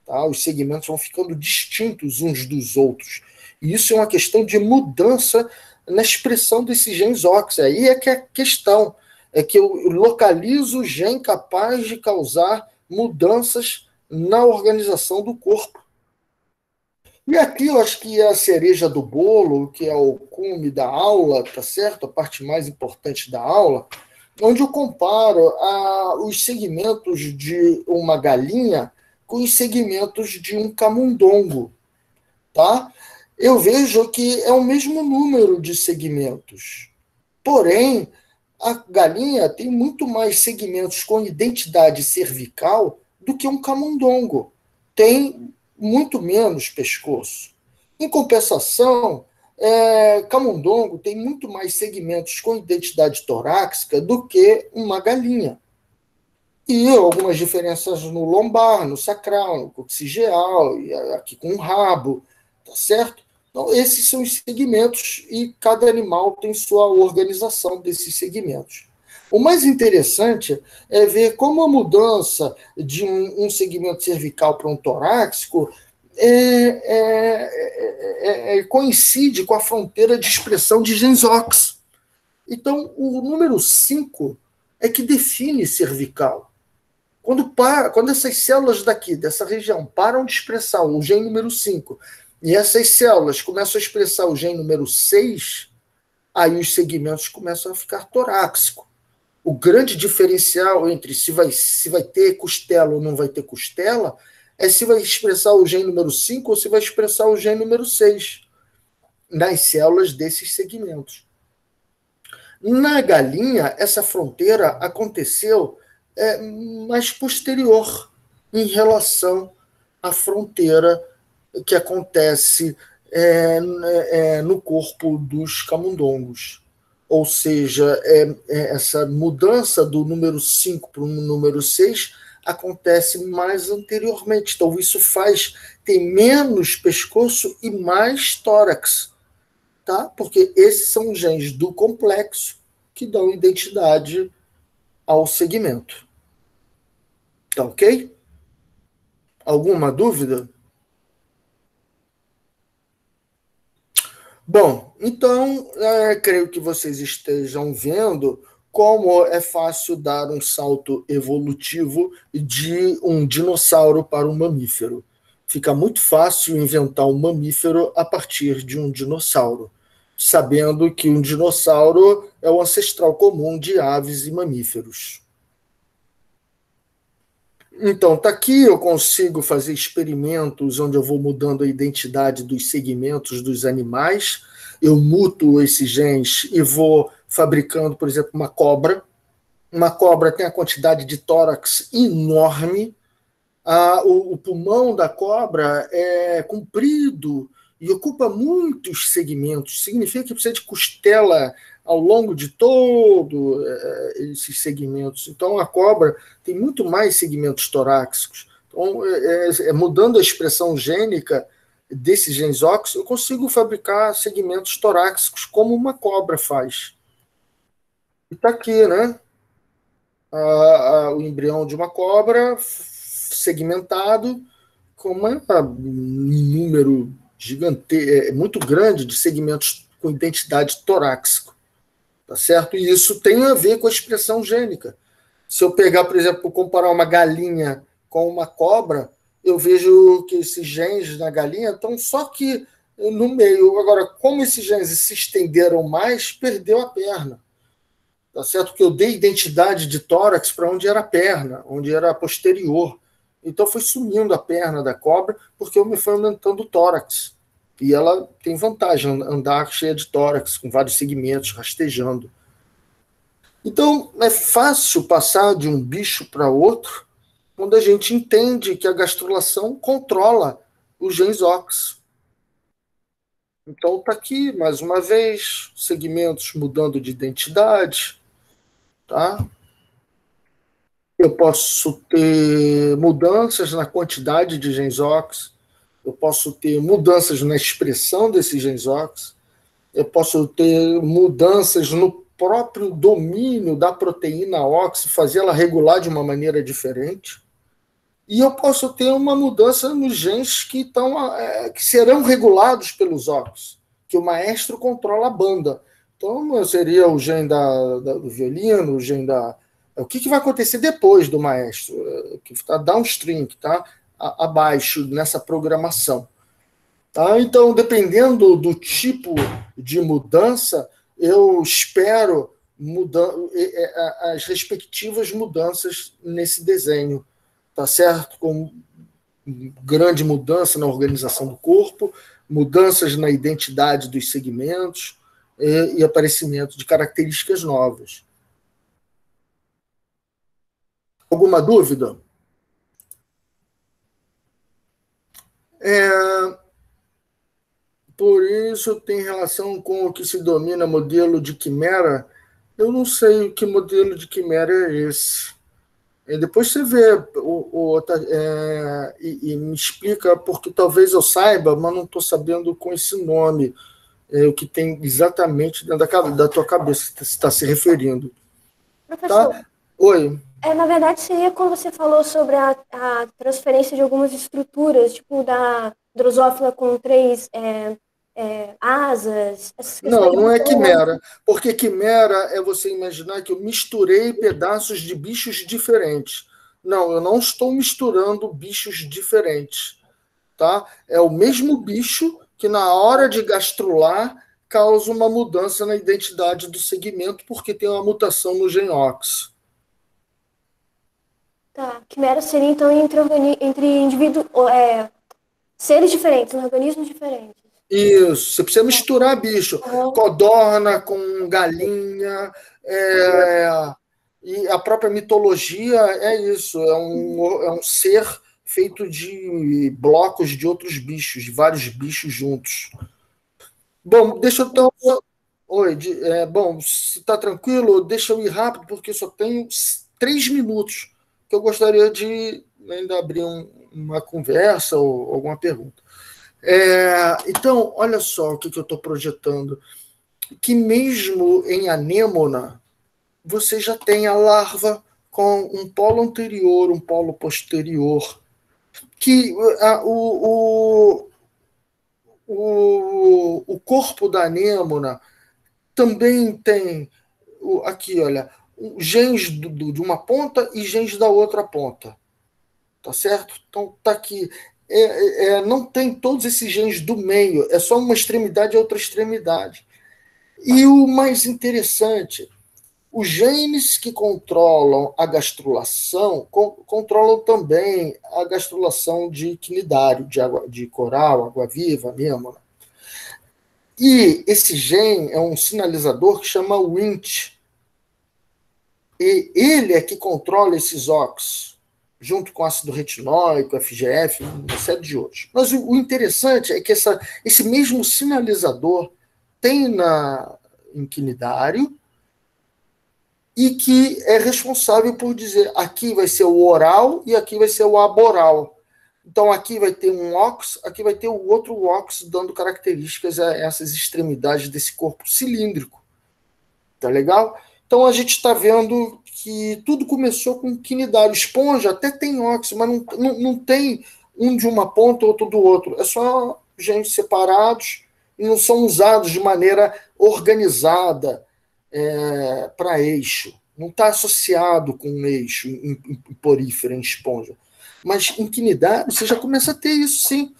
Tá? Os segmentos vão ficando distintos uns dos outros. E isso é uma questão de mudança na expressão desses genes OX. Aí é que é a questão, é que eu localizo o gene capaz de causar mudanças na organização do corpo. E aqui eu acho que é a cereja do bolo, que é o cume da aula, tá certo? A parte mais importante da aula, onde eu comparo os segmentos de uma galinha com os segmentos de um camundongo, tá? Eu vejo que é o mesmo número de segmentos. Porém, a galinha tem muito mais segmentos com identidade cervical do que um camundongo. Tem muito menos pescoço. Em compensação, camundongo tem muito mais segmentos com identidade torácica do que uma galinha. E algumas diferenças no lombar, no sacral, no coxigeal, e aqui com o rabo, tá certo? Então, esses são os segmentos e cada animal tem sua organização desses segmentos. O mais interessante é ver como a mudança de um segmento cervical para um torácico coincide com a fronteira de expressão de genes OX. Então, o número 5 é que define cervical. Quando essas células daqui, dessa região, param de expressar o gene número 5 e essas células começam a expressar o gene número 6, aí os segmentos começam a ficar torácico. O grande diferencial entre se vai ter costela ou não vai ter costela é se vai expressar o gene número 5 ou se vai expressar o gene número 6 nas células desses segmentos. Na galinha, essa fronteira aconteceu mais posterior em relação à fronteira que acontece no corpo dos camundongos. Ou seja, essa mudança do número 5 para o número 6 acontece mais anteriormente. Então, isso tem menos pescoço e mais tórax, tá? Porque esses são os genes do complexo que dão identidade ao segmento. Tá ok? Alguma dúvida? Bom, então, creio que vocês estejam vendo como é fácil dar um salto evolutivo de um dinossauro para um mamífero. Fica muito fácil inventar um mamífero a partir de um dinossauro, sabendo que um dinossauro é o ancestral comum de aves e mamíferos. Então, tá aqui, eu consigo fazer experimentos onde eu vou mudando a identidade dos segmentos dos animais, eu muto esses genes e vou fabricando, por exemplo, uma cobra. Uma cobra tem a quantidade de tórax enorme, o pulmão da cobra é comprido e ocupa muitos segmentos, significa que precisa de costela ao longo de todos esses segmentos. Então, a cobra tem muito mais segmentos torácicos. Então, mudando a expressão gênica desses genes OX, eu consigo fabricar segmentos torácicos como uma cobra faz. E está aqui, né? O embrião de uma cobra segmentado com um número muito grande de segmentos com identidade torácica. Tá certo? E isso tem a ver com a expressão gênica. Se eu pegar, por exemplo, comparar uma galinha com uma cobra, eu vejo que esses genes na galinha estão só que no meio. Agora, como esses genes se estenderam mais, perdeu a perna. Tá certo? Porque eu dei identidade de tórax para onde era a perna, onde era a posterior. Então foi sumindo a perna da cobra, porque eu me fui aumentando o tórax. E ela tem vantagem, andar cheia de tórax, com vários segmentos, rastejando. Então, é fácil passar de um bicho para outro quando a gente entende que a gastrulação controla os genes OX. Então, está aqui, mais uma vez, segmentos mudando de identidade. Tá? Eu posso ter mudanças na quantidade de genes OX, eu posso ter mudanças na expressão desses genes OX, eu posso ter mudanças no próprio domínio da proteína OX, fazê-la regular de uma maneira diferente, e eu posso ter uma mudança nos genes que serão regulados pelos OX, que o maestro controla a banda. Então, seria o gene do violino, o gene da... O que vai acontecer depois do maestro? Que está downstream, que está abaixo nessa programação. Tá? Então, dependendo do tipo de mudança, eu espero as respectivas mudanças nesse desenho. Tá certo? Com grande mudança na organização do corpo, mudanças na identidade dos segmentos e aparecimento de características novas. Alguma dúvida? Por isso tem relação com o que se domina modelo de quimera. Eu não sei que modelo de quimera é esse. E depois você vê e me explica, porque talvez eu saiba, mas não estou sabendo com esse nome, o que tem exatamente dentro da tua cabeça, que você está se referindo. Professor, Tá? Oi. na verdade seria quando você falou sobre a transferência de algumas estruturas, tipo da drosófila com três asas, essas Não, questões. não é quimera, porque quimera é você imaginar que eu misturei pedaços de bichos diferentes. Não, eu não estou misturando bichos diferentes, tá? É o mesmo bicho que na hora de gastrolar causa uma mudança na identidade do segmento porque tem uma mutação no gen OX. Tá, quimera seria então entre indivíduos, seres diferentes, organismos diferentes. Isso, você precisa misturar bicho. Aham. Codorna com galinha, e a própria mitologia é isso, é um ser feito de blocos de outros bichos, de vários bichos juntos. Bom, deixa eu então. Oi, bom, se está tranquilo, deixa eu ir rápido, porque só tenho 3 minutos que eu gostaria de ainda abrir uma conversa ou alguma pergunta. Então, olha só o que eu estou projetando. Que mesmo em anêmona, você já tem a larva com um polo anterior, um polo posterior. Que o corpo da anêmona também tem, aqui, olha, genes de uma ponta e genes da outra ponta. Tá certo? Então, tá aqui. Não tem todos esses genes do meio, é só uma extremidade e outra extremidade. E o mais interessante, os genes que controlam a gastrulação controlam também a gastrulação de quinidário, de coral, água-viva, anêmona. E esse gene é um sinalizador que chama Wnt. E ele é que controla esses OX, junto com ácido retinóico, FGF, uma série de outros. Mas o interessante é que esse mesmo sinalizador tem em quinidário e que é responsável por dizer aqui vai ser o oral e aqui vai ser o aboral. Então aqui vai ter um OX, aqui vai ter o outro OX, dando características a essas extremidades desse corpo cilíndrico. Tá legal? Então a gente está vendo que tudo começou com quinidário. Esponja até tem OX, mas não tem um de uma ponta, outro do outro. É só genes separados e não são usados de maneira organizada para eixo. Não está associado com um eixo em porífera, em esponja. Mas em quinidário você já começa a ter isso, sim.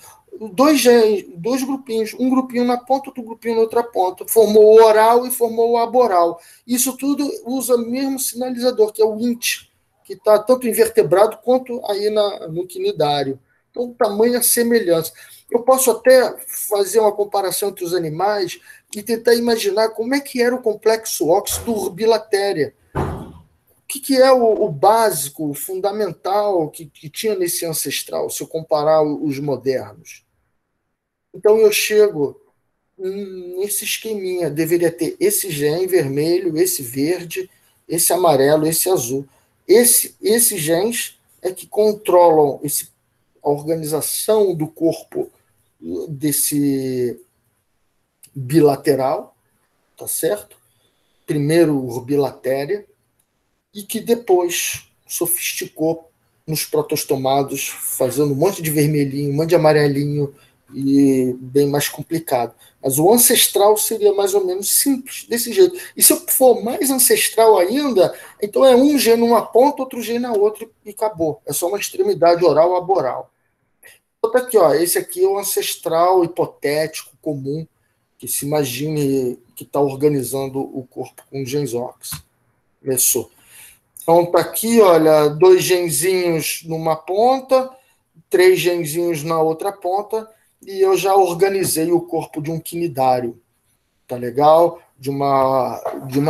Dois grupinhos, um grupinho na ponta, outro grupinho na outra ponta. Formou o oral e formou o aboral. Isso tudo usa o mesmo sinalizador, que é o Wnt, que está tanto em vertebrado quanto aí no quinidário. Então, tamanha semelhança. Eu posso até fazer uma comparação entre os animais e tentar imaginar como é que era o complexo OX do Urbilateria. O que é o básico, o fundamental que tinha nesse ancestral, se eu comparar os modernos? Então eu chego nesse esqueminha, deveria ter esse gene vermelho, esse verde, esse amarelo, esse azul. Esses genes é que controlam a organização do corpo desse bilateral, tá certo? Primeiro Urbilateria, e que depois sofisticou nos protostomados, fazendo um monte de vermelhinho, um monte de amarelinho e bem mais complicado. Mas o ancestral seria mais ou menos simples, desse jeito. E se eu for mais ancestral ainda, então é um gene numa ponta, outro gene na outra e acabou. É só uma extremidade oral aboral. Então tá aqui, ó, esse aqui é o ancestral hipotético comum, que se imagine que está organizando o corpo com genes OX. Começou. Então tá aqui, olha, 2 genzinhos numa ponta, 3 genzinhos na outra ponta, e eu já organizei o corpo de um quinidário, tá legal? De uma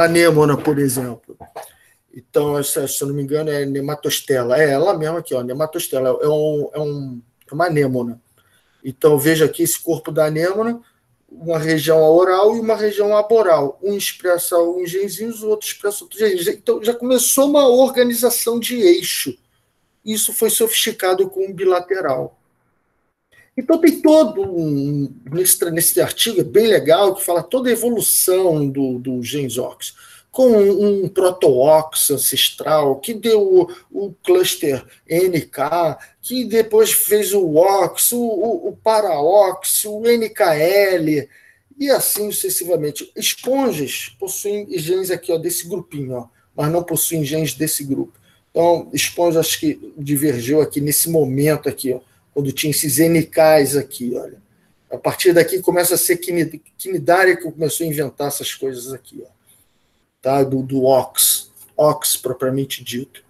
anêmona, por exemplo. Então, se eu não me engano, é nematostela. É ela mesma aqui, ó, nematostela. É uma anêmona. Então, veja aqui esse corpo da anêmona, uma região oral e uma região aboral. Um expressa uns genzinhos, o outro expressa outros genzinhos. Então, já começou uma organização de eixo. Isso foi sofisticado com o bilateral. Então, tem todo nesse artigo, é bem legal, que fala toda a evolução do gens OX, com um proto-OX ancestral, que deu o cluster NK, que depois fez o OX, o para-OX, o NKL, e assim sucessivamente. Esponjas possuem genes aqui, ó, desse grupinho, ó, mas não possuem genes desse grupo. Então, esponja acho que divergiu aqui nesse momento aqui, ó, quando tinha esses NKs aqui, olha. A partir daqui começa a ser Cnidaria que começou a inventar essas coisas aqui, ó. Tá? Do OX propriamente dito.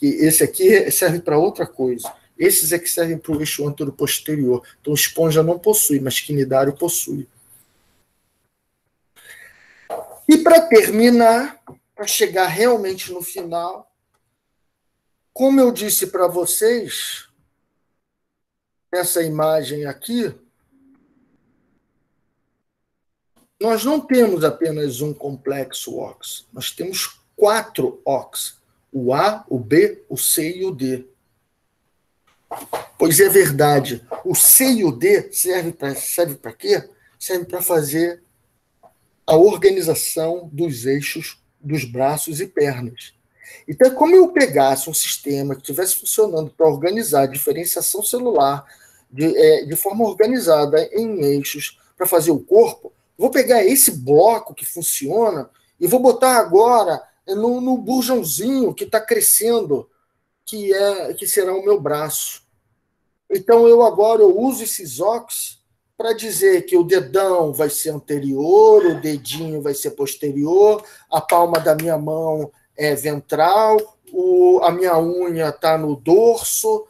E esse aqui serve para outra coisa. Esses é que servem para o eixo antero-posterior. Então, esponja não possui, mas quinidário possui. E para terminar, para chegar realmente no final, como eu disse para vocês, essa imagem aqui, nós não temos apenas um complexo OX, nós temos 4 OX, o A, o B, o C e o D. Pois é verdade, o C e o D serve para quê? Serve para fazer a organização dos eixos dos braços e pernas. Então, como eu pegasse um sistema que estivesse funcionando para organizar a diferenciação celular de forma organizada em eixos para fazer o corpo, vou pegar esse bloco que funciona e vou botar agora no burjãozinho que está crescendo, que será o meu braço. Então, eu uso esses OX para dizer que o dedão vai ser anterior, o dedinho vai ser posterior, a palma da minha mão é ventral, a minha unha está no dorso,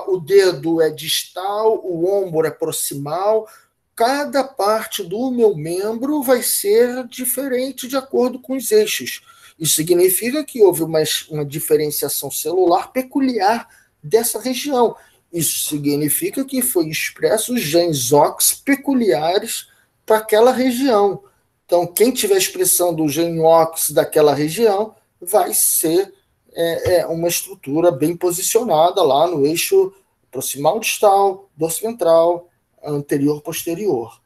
o dedo é distal, o ombro é proximal. Cada parte do meu membro vai ser diferente de acordo com os eixos. Isso significa que houve uma diferenciação celular peculiar dessa região. Isso significa que foi expresso genes OX peculiares para aquela região. Então, quem tiver expressão do gene OX daquela região vai ser uma estrutura bem posicionada lá no eixo proximal distal, dorso ventral, anterior posterior.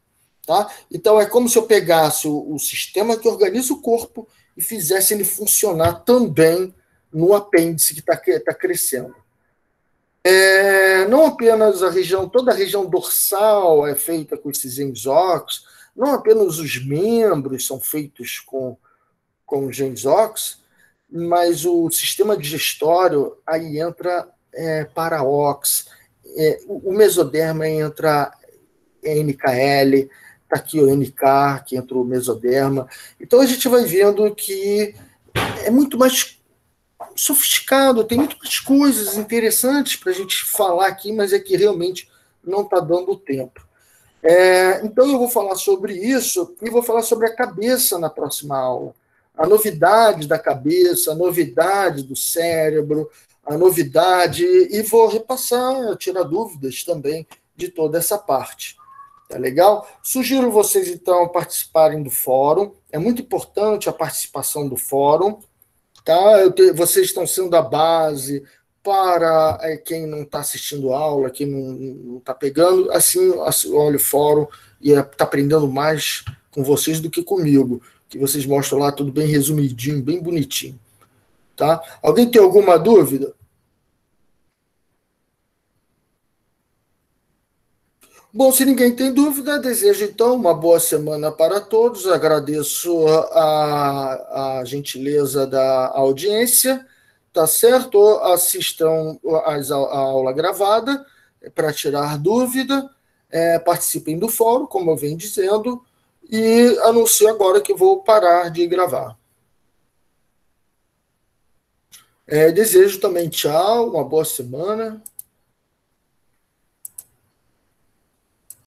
Tá? Então, é como se eu pegasse o sistema que organiza o corpo e fizesse ele funcionar também no apêndice que está crescendo. Não apenas toda a região dorsal é feita com esses genes OX, não apenas os membros são feitos com genes OX, mas o sistema digestório, aí entra para-OX, o mesoderma entra NKL, está aqui o NK, que entra o mesoderma. Então a gente vai vendo que é muito mais sofisticado, tem muito mais coisas interessantes para a gente falar aqui, mas é que realmente não está dando tempo. Então eu vou falar sobre isso e vou falar sobre a cabeça na próxima aula. A novidade da cabeça, a novidade do cérebro, a novidade, e vou repassar, tirar dúvidas também de toda essa parte. Tá legal? Sugiro vocês, então, participarem do fórum. É muito importante a participação do fórum. Tá? Vocês estão sendo a base para quem não está assistindo aula, quem não está pegando, assim, olha o fórum e está aprendendo mais com vocês do que comigo, que vocês mostram lá tudo bem resumidinho, bem bonitinho. Tá? Alguém tem alguma dúvida? Bom, se ninguém tem dúvida, desejo então uma boa semana para todos. Agradeço a gentileza da audiência, tá certo? Assistam a aula gravada para tirar dúvida, participem do fórum, como eu venho dizendo, e anuncio agora que vou parar de gravar. Desejo também tchau, uma boa semana.